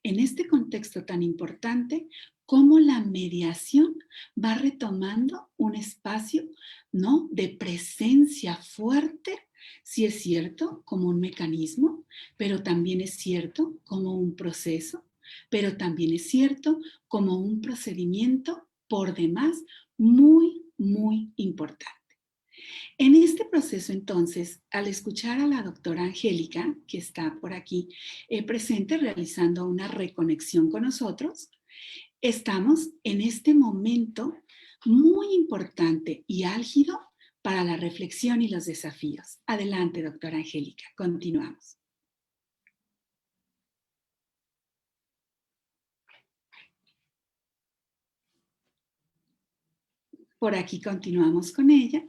en este contexto tan importante cómo la mediación va retomando un espacio, ¿no?, de presencia fuerte, si es cierto, como un mecanismo, pero también es cierto como un proceso, pero también es cierto como un procedimiento por demás muy, muy importante. En este proceso, entonces, al escuchar a la doctora Angélica, que está por aquí presente realizando una reconexión con nosotros, estamos en este momento muy importante y álgido para la reflexión y los desafíos. Adelante, doctora Angélica, continuamos. Por aquí continuamos con ella.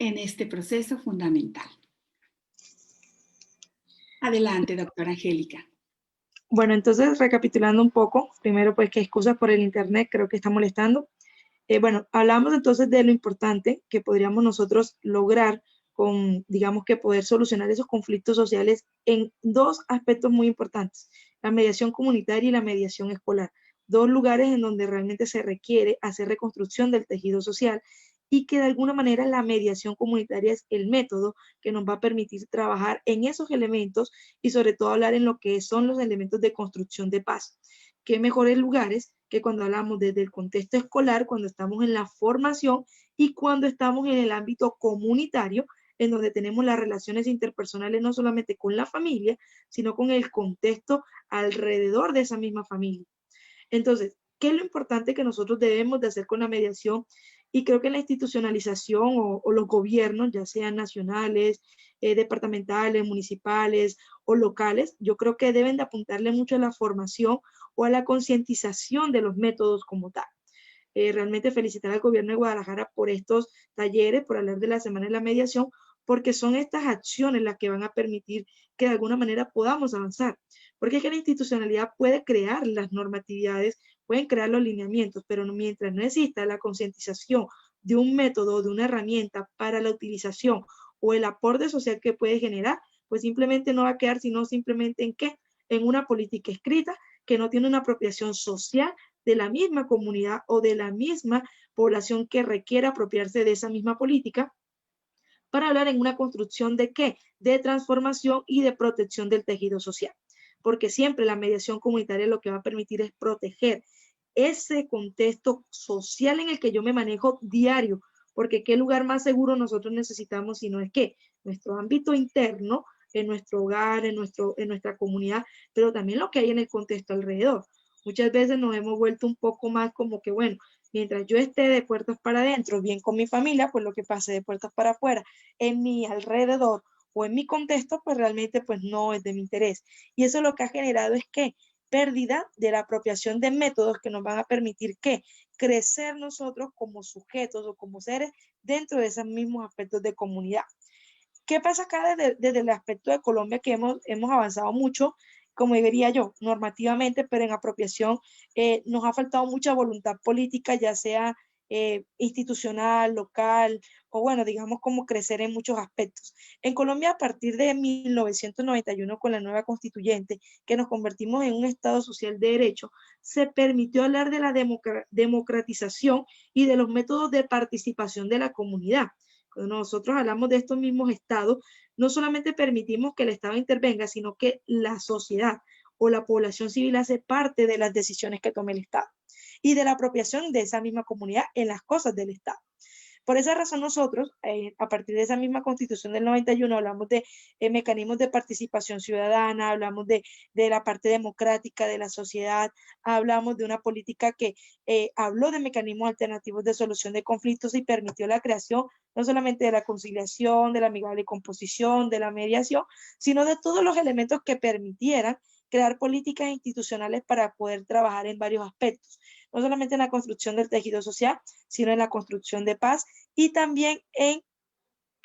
En este proceso fundamental. Adelante, doctora Angélica. Bueno, entonces recapitulando un poco, primero pues que excusas por el internet, creo que está molestando. Bueno, hablamos entonces de lo importante que podríamos nosotros lograr con, digamos que poder solucionar esos conflictos sociales en dos aspectos muy importantes, la mediación comunitaria y la mediación escolar, dos lugares en donde realmente se requiere hacer reconstrucción del tejido social y que de alguna manera la mediación comunitaria es el método que nos va a permitir trabajar en esos elementos y sobre todo hablar en lo que son los elementos de construcción de paz. ¿Qué mejores lugares que cuando hablamos desde el contexto escolar, cuando estamos en la formación y cuando estamos en el ámbito comunitario, en donde tenemos las relaciones interpersonales no solamente con la familia, sino con el contexto alrededor de esa misma familia? Entonces, ¿qué es lo importante que nosotros debemos de hacer con la mediación? Y creo que la institucionalización o los gobiernos, ya sean nacionales, departamentales, municipales o locales, yo creo que deben de apuntarle mucho a la formación o a la concientización de los métodos como tal. Realmente felicitar al gobierno de Guadalajara por estos talleres, por hablar de la Semana de la Mediación, porque son estas acciones las que van a permitir que de alguna manera podamos avanzar. Porque es que la institucionalidad puede crear las normatividades, pueden crear los lineamientos, pero mientras no exista la concientización de un método, de una herramienta para la utilización o el aporte social que puede generar, pues simplemente no va a quedar sino simplemente en qué, en una política escrita que no tiene una apropiación social de la misma comunidad o de la misma población que requiera apropiarse de esa misma política, para hablar en una construcción de qué, de transformación y de protección del tejido social. Porque siempre la mediación comunitaria lo que va a permitir es proteger ese contexto social en el que yo me manejo diario, porque qué lugar más seguro nosotros necesitamos si no es que nuestro ámbito interno, en nuestro hogar, en nuestra comunidad, pero también lo que hay en el contexto alrededor. Muchas veces nos hemos vuelto un poco más como que, bueno, mientras yo esté de puertas para adentro, bien con mi familia, pues lo que pase de puertas para afuera, en mi alrededor o en mi contexto, pues realmente pues no es de mi interés. Y eso lo que ha generado es que pérdida de la apropiación de métodos que nos van a permitir que crecer nosotros como sujetos o como seres dentro de esos mismos aspectos de comunidad. ¿Qué pasa acá desde el aspecto de Colombia que hemos avanzado mucho, como diría yo, normativamente, pero en apropiación nos ha faltado mucha voluntad política, ya sea institucional, local, o bueno, digamos como crecer en muchos aspectos. En Colombia, a partir de 1991, con la nueva constituyente, que nos convertimos en un Estado social de derecho, se permitió hablar de la democratización y de los métodos de participación de la comunidad. Cuando nosotros hablamos de estos mismos estados, no solamente permitimos que el Estado intervenga, sino que la sociedad o la población civil hace parte de las decisiones que tome el Estado y de la apropiación de esa misma comunidad en las cosas del Estado. Por esa razón nosotros, a partir de esa misma Constitución del 91, hablamos de mecanismos de participación ciudadana, hablamos de la parte democrática de la sociedad, hablamos de una política que habló de mecanismos alternativos de solución de conflictos y permitió la creación no solamente de la conciliación, de la amigable composición, de la mediación, sino de todos los elementos que permitieran crear políticas institucionales para poder trabajar en varios aspectos, no solamente en la construcción del tejido social, sino en la construcción de paz y también en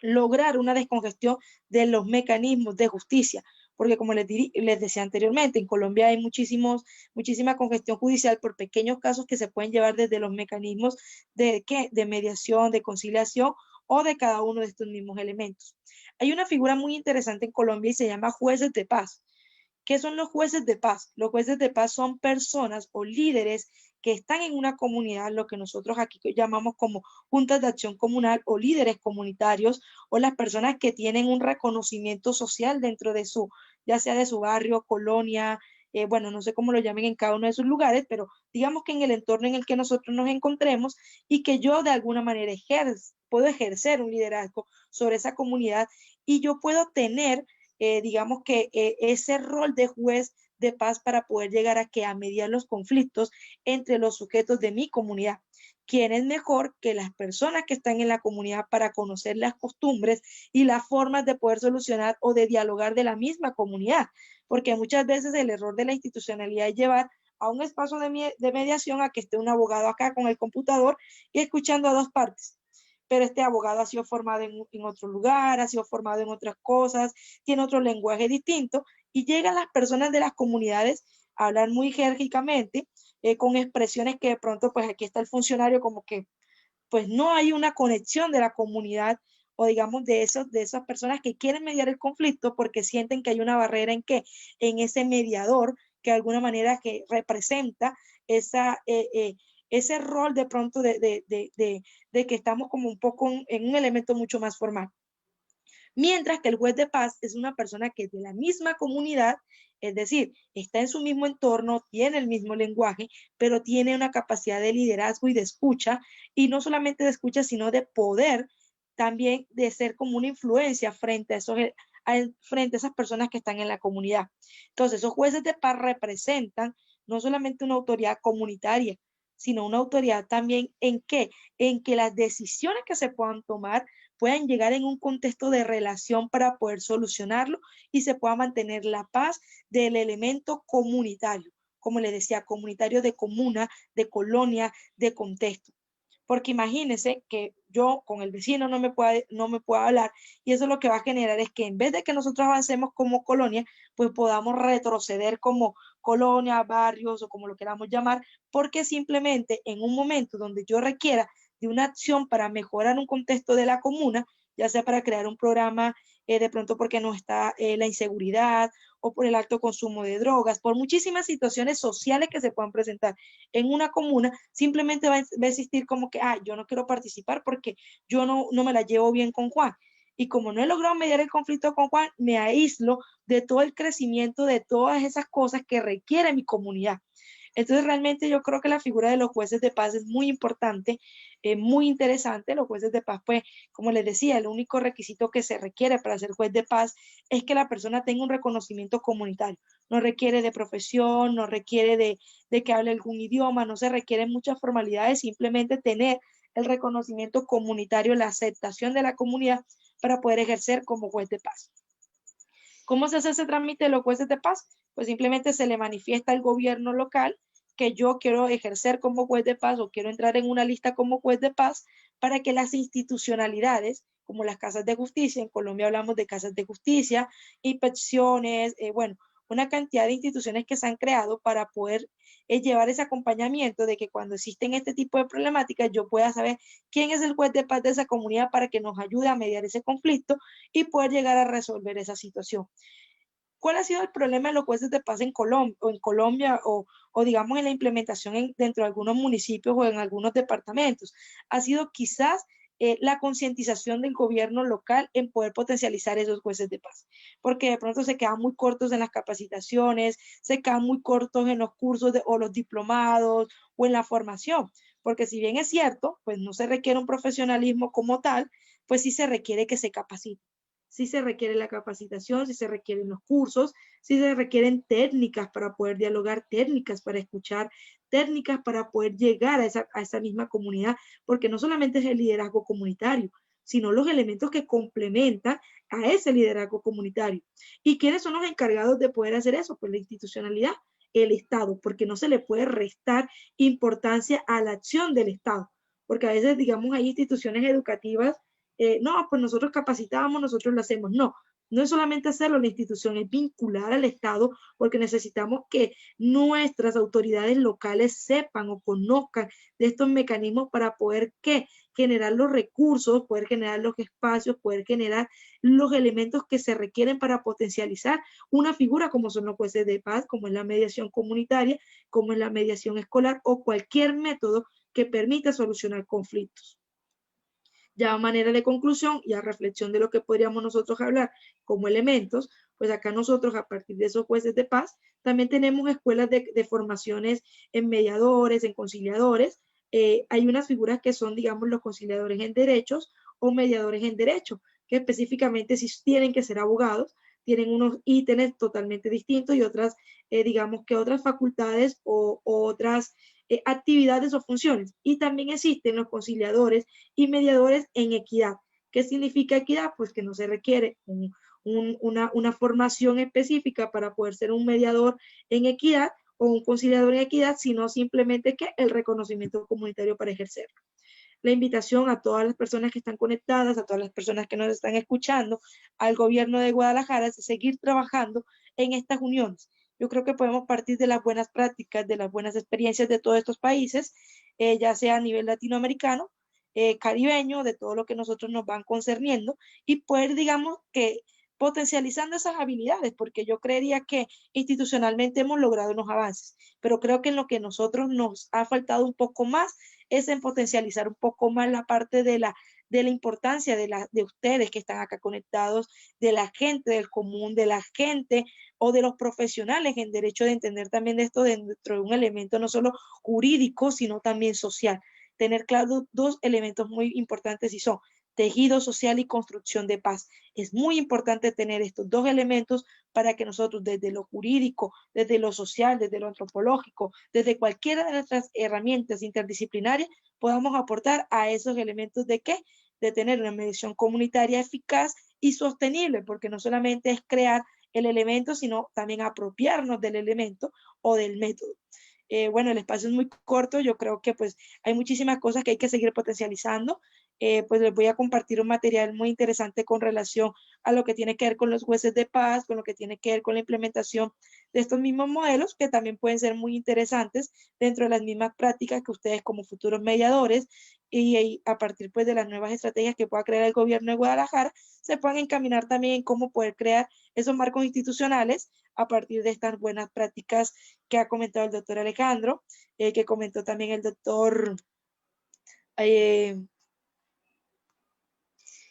lograr una descongestión de los mecanismos de justicia, porque como les decía anteriormente, en Colombia hay muchísima congestión judicial por pequeños casos que se pueden llevar desde los mecanismos de mediación, de conciliación o de cada uno de estos mismos elementos. Hay una figura muy interesante en Colombia y se llama jueces de paz. ¿Qué son los jueces de paz? Los jueces de paz son personas o líderes que están en una comunidad, lo que nosotros aquí llamamos como juntas de acción comunal o líderes comunitarios, o las personas que tienen un reconocimiento social dentro de ya sea de su barrio, colonia, bueno, no sé cómo lo llamen en cada uno de sus lugares, pero digamos que en el entorno en el que nosotros nos encontremos y que yo de alguna manera puedo ejercer un liderazgo sobre esa comunidad y yo puedo tener digamos que ese rol de juez de paz para poder llegar a mediar los conflictos entre los sujetos de mi comunidad. ¿Quién es mejor que las personas que están en la comunidad para conocer las costumbres y las formas de poder solucionar o de dialogar de la misma comunidad? Porque muchas veces el error de la institucionalidad es llevar a un espacio de mediación a que esté un abogado acá con el computador y escuchando a dos partes. Pero este abogado ha sido formado en otro lugar, ha sido formado en otras cosas, tiene otro lenguaje distinto y llegan las personas de las comunidades a hablar muy jerárquicamente con expresiones que de pronto, pues aquí está el funcionario como que, pues no hay una conexión de la comunidad o digamos de esas personas que quieren mediar el conflicto porque sienten que hay una barrera en ese mediador que de alguna manera que representa ese rol de pronto de que estamos como un poco en un elemento mucho más formal. Mientras que el juez de paz es una persona que es de la misma comunidad, es decir, está en su mismo entorno, tiene el mismo lenguaje, pero tiene una capacidad de liderazgo y de escucha, y no solamente de escucha, sino de poder también de ser como una influencia frente a esas personas que están en la comunidad. Entonces, esos jueces de paz representan no solamente una autoridad comunitaria, sino una autoridad también en que las decisiones que se puedan tomar puedan llegar en un contexto de relación para poder solucionarlo y se pueda mantener la paz del elemento comunitario, como le decía, comunitario de comuna, de colonia, de contexto. Porque imagínense que yo con el vecino no me pueda hablar y eso lo que va a generar es que en vez de que nosotros avancemos como colonia, pues podamos retroceder como colonia, barrios o como lo queramos llamar, porque simplemente en un momento donde yo requiera de una acción para mejorar un contexto de la comuna, ya sea para crear un programa, de pronto porque no está la inseguridad o por el alto consumo de drogas, por muchísimas situaciones sociales que se puedan presentar en una comuna, simplemente va a existir como que, yo no quiero participar porque yo no me la llevo bien con Juan. Y como no he logrado mediar el conflicto con Juan, me aíslo de todo el crecimiento de todas esas cosas que requiere mi comunidad. Entonces, realmente yo creo que la figura de los jueces de paz es muy importante, muy interesante. Los jueces de paz, pues, como les decía, el único requisito que se requiere para ser juez de paz es que la persona tenga un reconocimiento comunitario. No requiere de profesión, no requiere de que hable algún idioma, no se requieren muchas formalidades, simplemente tener el reconocimiento comunitario, la aceptación de la comunidad para poder ejercer como juez de paz. ¿Cómo se hace ese trámite de los jueces de paz? Pues simplemente se le manifiesta al gobierno local que yo quiero ejercer como juez de paz o quiero entrar en una lista como juez de paz para que las institucionalidades, como las casas de justicia, en Colombia hablamos de casas de justicia, inspecciones, bueno, una cantidad de instituciones que se han creado para poder llevar ese acompañamiento de que cuando existen este tipo de problemáticas yo pueda saber quién es el juez de paz de esa comunidad para que nos ayude a mediar ese conflicto y poder llegar a resolver esa situación. ¿Cuál ha sido el problema de los jueces de paz en Colombia o digamos en la implementación dentro de algunos municipios o en algunos departamentos? Ha sido quizás la concientización del gobierno local en poder potencializar esos jueces de paz, porque de pronto se quedan muy cortos en las capacitaciones, se quedan muy cortos en los cursos o los diplomados o en la formación, porque si bien es cierto, pues no se requiere un profesionalismo como tal, pues sí se requiere que se capacite. Sí se requiere la capacitación, sí se requieren los cursos, sí se requieren técnicas para poder dialogar, técnicas para escuchar, técnicas para poder llegar a esa misma comunidad, porque no solamente es el liderazgo comunitario, sino los elementos que complementan a ese liderazgo comunitario. ¿Y quiénes son los encargados de poder hacer eso? Pues la institucionalidad, el Estado, porque no se le puede restar importancia a la acción del Estado, porque a veces, digamos, hay instituciones educativas no, pues nosotros capacitamos, nosotros lo hacemos. No, no es solamente hacerlo la institución, es vincular al Estado porque necesitamos que nuestras autoridades locales sepan o conozcan de estos mecanismos para poder ¿qué? Generar los recursos, poder generar los espacios, poder generar los elementos que se requieren para potencializar una figura como son los jueces de paz, como es la mediación comunitaria, como es la mediación escolar o cualquier método que permita solucionar conflictos. Ya a manera de conclusión y a reflexión de lo que podríamos nosotros hablar como elementos, pues acá nosotros a partir de esos jueces de paz también tenemos escuelas de formaciones en mediadores, en conciliadores. Hay unas figuras que son, digamos, los conciliadores en derechos o mediadores en derecho, que específicamente si tienen que ser abogados, tienen unos ítems totalmente distintos y otras, digamos que otras facultades o otras actividades o funciones. Y también existen los conciliadores y mediadores en equidad. ¿Qué significa equidad? Pues que no se requiere una formación específica para poder ser un mediador en equidad o un conciliador en equidad, sino simplemente que el reconocimiento comunitario para ejercerlo. La invitación a todas las personas que están conectadas, a todas las personas que nos están escuchando, al gobierno de Guadalajara, es seguir trabajando en estas uniones, Yo creo que podemos partir de las buenas prácticas, de las buenas experiencias de todos estos países, ya sea a nivel latinoamericano, caribeño, de todo lo que nosotros nos van concerniendo, y poder, digamos, que potencializando esas habilidades, porque yo creería que institucionalmente hemos logrado unos avances, pero creo que en lo que nosotros nos ha faltado un poco más es en potencializar un poco más la parte de la importancia de ustedes que están acá conectados, de la gente del común, de la gente o de los profesionales en derecho, de entender también de esto dentro de un elemento no solo jurídico, sino también social. Tener claro dos elementos muy importantes, y son tejido social y construcción de paz. Es muy importante tener estos dos elementos para que nosotros desde lo jurídico, desde lo social, desde lo antropológico, desde cualquiera de nuestras herramientas interdisciplinarias, podamos aportar a esos elementos de qué, de tener una mediación comunitaria eficaz y sostenible, porque no solamente es crear el elemento, sino también apropiarnos del elemento o del método. Bueno, el espacio es muy corto, yo creo que pues hay muchísimas cosas que hay que seguir potencializando. Pues les voy a compartir un material muy interesante con relación a lo que tiene que ver con los jueces de paz, con lo que tiene que ver con la implementación de estos mismos modelos, que también pueden ser muy interesantes dentro de las mismas prácticas que ustedes como futuros mediadores y a partir pues de las nuevas estrategias que pueda crear el gobierno de Guadalajara, se puedan encaminar también en cómo poder crear esos marcos institucionales a partir de estas buenas prácticas que ha comentado el doctor Alejandro, que comentó también el doctor,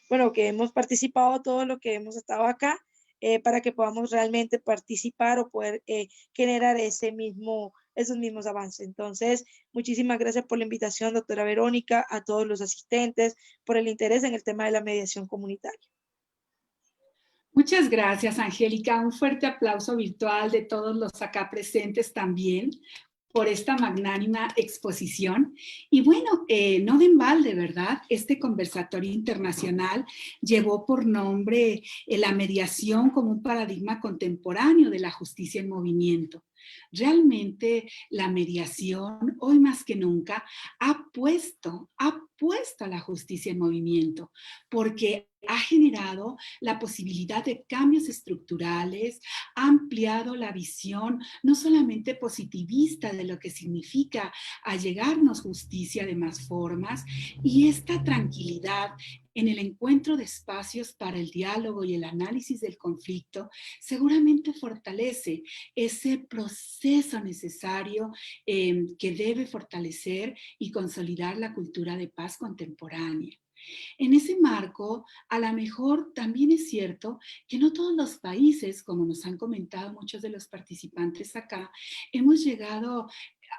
bueno, que hemos participado todos los que hemos estado acá, para que podamos realmente participar o poder generar esos mismos avances. Entonces, muchísimas gracias por la invitación, doctora Verónica, a todos los asistentes, por el interés en el tema de la mediación comunitaria. Muchas gracias, Angélica. Un fuerte aplauso virtual de todos los acá presentes también por esta magnánima exposición. Y bueno, no de embalde, ¿verdad? Este conversatorio internacional llevó por nombre la mediación como un paradigma contemporáneo de la justicia en movimiento. Realmente la mediación, hoy más que nunca, ha puesto a la justicia en movimiento, porque ha generado la posibilidad de cambios estructurales, ha ampliado la visión no solamente positivista de lo que significa allegarnos justicia de más formas, y esta tranquilidad en el encuentro de espacios para el diálogo y el análisis del conflicto seguramente fortalece ese proceso necesario que debe fortalecer y consolidar la cultura de paz contemporánea. En ese marco, a lo mejor también es cierto que no todos los países, como nos han comentado muchos de los participantes acá, hemos llegado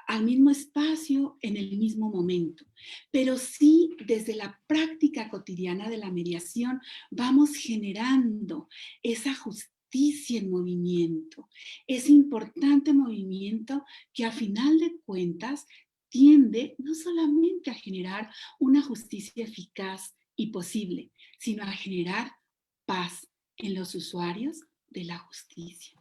al mismo espacio en el mismo momento, pero sí desde la práctica cotidiana de la mediación vamos generando esa justicia en movimiento, ese importante movimiento que a final de cuentas tiende no solamente a generar una justicia eficaz y posible, sino a generar paz en los usuarios de la justicia,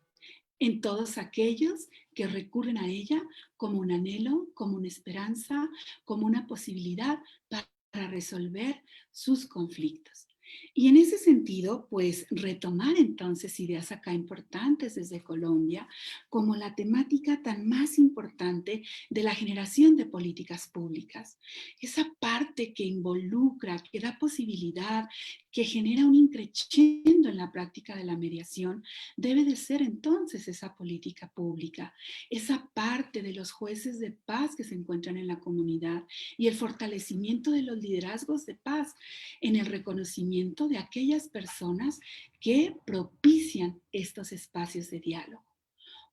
en todos aquellos que recurren a ella como un anhelo, como una esperanza, como una posibilidad para resolver sus conflictos. Y en ese sentido, pues retomar entonces ideas acá importantes desde Colombia, como la temática tan más importante de la generación de políticas públicas. Esa parte que involucra, que da posibilidad, que genera un increciendo en la práctica de la mediación, debe de ser entonces esa política pública, esa parte de los jueces de paz que se encuentran en la comunidad y el fortalecimiento de los liderazgos de paz en el reconocimiento de aquellas personas que propician estos espacios de diálogo.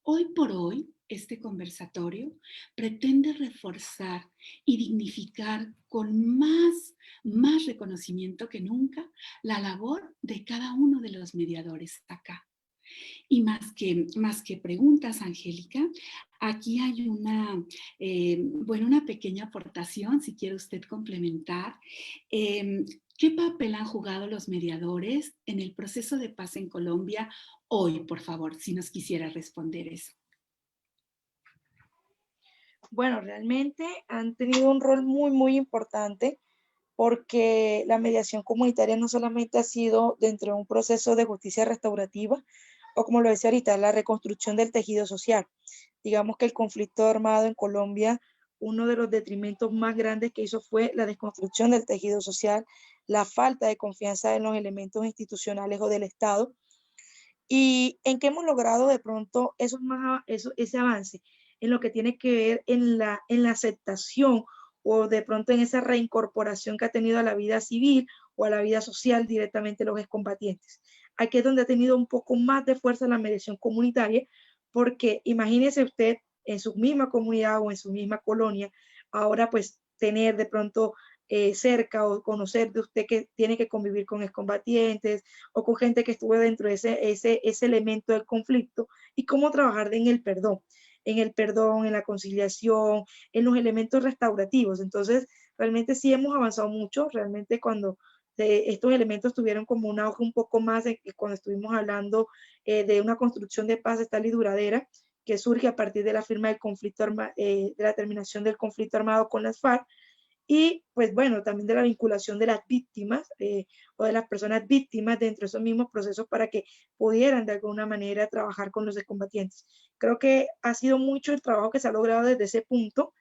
Hoy por hoy, este conversatorio pretende reforzar y dignificar con más reconocimiento que nunca la labor de cada uno de los mediadores acá. Y más que preguntas, Angélica, aquí hay una pequeña aportación, si quiere usted complementar. ¿Qué papel han jugado los mediadores en el proceso de paz en Colombia hoy, por favor, si nos quisiera responder eso? Bueno, realmente han tenido un rol muy, muy importante, porque la mediación comunitaria no solamente ha sido dentro de un proceso de justicia restaurativa, o como lo decía ahorita, la reconstrucción del tejido social. Digamos que el conflicto armado en Colombia, uno de los detrimentos más grandes que hizo fue la desconstrucción del tejido social, la falta de confianza en los elementos institucionales o del Estado, y en qué hemos logrado de pronto ese avance, en lo que tiene que ver en la aceptación o de pronto en esa reincorporación que ha tenido a la vida civil o a la vida social directamente los excombatientes. Aquí es donde ha tenido un poco más de fuerza la mediación comunitaria, porque imagínese usted en su misma comunidad o en su misma colonia, ahora pues tener de pronto cerca o conocer de usted que tiene que convivir con excombatientes o con gente que estuvo dentro de ese elemento del conflicto, y cómo trabajar en el perdón, en la conciliación, en los elementos restaurativos. Entonces, realmente sí hemos avanzado mucho, realmente cuando estos elementos tuvieron como un auge un poco más cuando estuvimos hablando de una construcción de paz estable y duradera, que surge a partir de la firma del conflicto de la terminación del conflicto armado con las FARC, y pues bueno, también de la vinculación de las víctimas o de las personas víctimas dentro de esos mismos procesos para que pudieran de alguna manera trabajar con los excombatientes. Creo que ha sido mucho el trabajo que se ha logrado desde ese punto.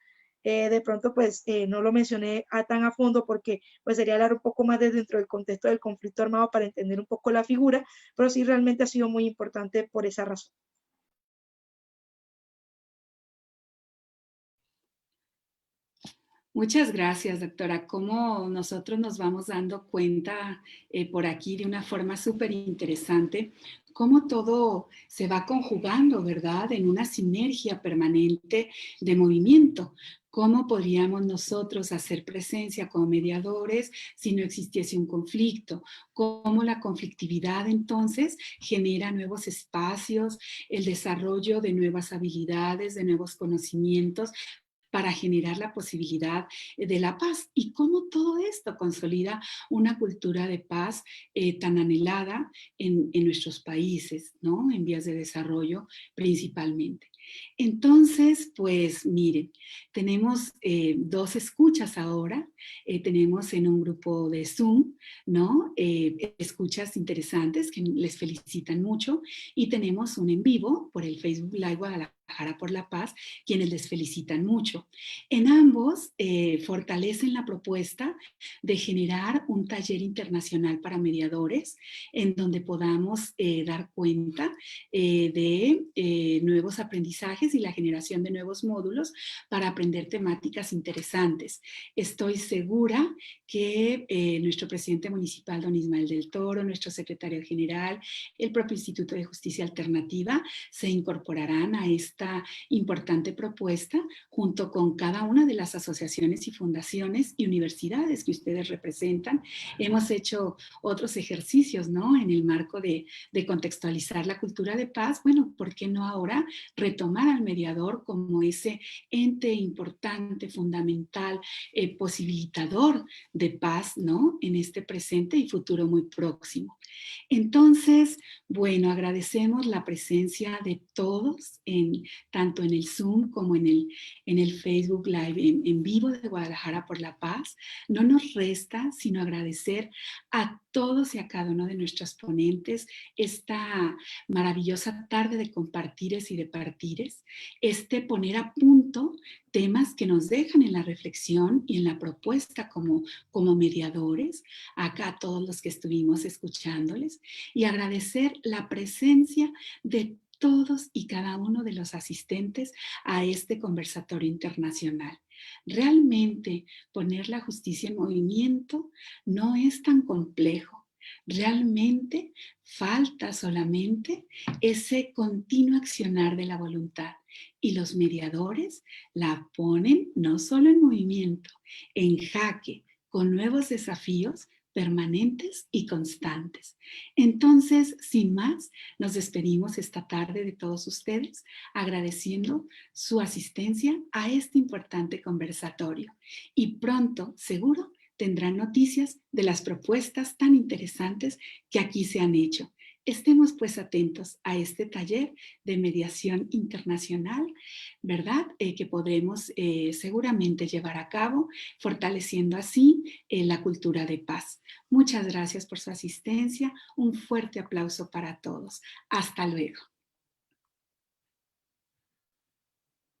De pronto pues no lo mencioné tan a fondo porque pues sería hablar un poco más desde dentro del contexto del conflicto armado para entender un poco la figura, pero sí realmente ha sido muy importante por esa razón. Muchas gracias, doctora. Cómo nosotros nos vamos dando cuenta por aquí de una forma súper interesante, cómo todo se va conjugando, ¿verdad? En una sinergia permanente de movimiento. ¿Cómo podríamos nosotros hacer presencia como mediadores si no existiese un conflicto? ¿Cómo la conflictividad entonces genera nuevos espacios, el desarrollo de nuevas habilidades, de nuevos conocimientos para generar la posibilidad de la paz? Y cómo todo esto consolida una cultura de paz tan anhelada en nuestros países, ¿no? En vías de desarrollo principalmente. Entonces, pues miren, tenemos dos escuchas ahora, tenemos en un grupo de Zoom, ¿no? Escuchas interesantes que les felicitan mucho, y tenemos un en vivo por el Facebook Live Guadalajara por la Paz, quienes les felicitan mucho. En ambos fortalecen la propuesta de generar un taller internacional para mediadores en donde podamos dar cuenta de nuevos aprendizajes y la generación de nuevos módulos para aprender temáticas interesantes. Estoy segura que nuestro presidente municipal, don Ismael del Toro, nuestro secretario general, el propio Instituto de Justicia Alternativa se incorporarán a esta importante propuesta junto con cada una de las asociaciones y fundaciones y universidades que ustedes representan. Hemos hecho otros ejercicios, ¿no? En el marco de contextualizar la cultura de paz. Bueno, ¿por qué no ahora retomar al mediador como ese ente importante, fundamental, posibilitador de paz, ¿no? En este presente y futuro muy próximo. Entonces, bueno, agradecemos la presencia de todos, tanto en el Zoom como en el Facebook Live en vivo de Guadalajara por la Paz. No nos resta sino agradecer a todos y a cada uno de nuestros ponentes esta maravillosa tarde de compartires y de partires, poner a punto temas que nos dejan en la reflexión y en la propuesta como mediadores, acá a todos los que estuvimos escuchándoles, y agradecer la presencia de todos y cada uno de los asistentes a este conversatorio internacional. Realmente poner la justicia en movimiento no es tan complejo. Realmente falta solamente ese continuo accionar de la voluntad, y los mediadores la ponen no solo en movimiento, en jaque, con nuevos desafíos permanentes y constantes. Entonces, sin más, nos despedimos esta tarde de todos ustedes, agradeciendo su asistencia a este importante conversatorio. Y pronto, seguro, tendrán noticias de las propuestas tan interesantes que aquí se han hecho. Estemos pues atentos a este taller de mediación internacional, ¿verdad? Que podremos seguramente llevar a cabo, fortaleciendo así la cultura de paz. Muchas gracias por su asistencia. Un fuerte aplauso para todos. Hasta luego.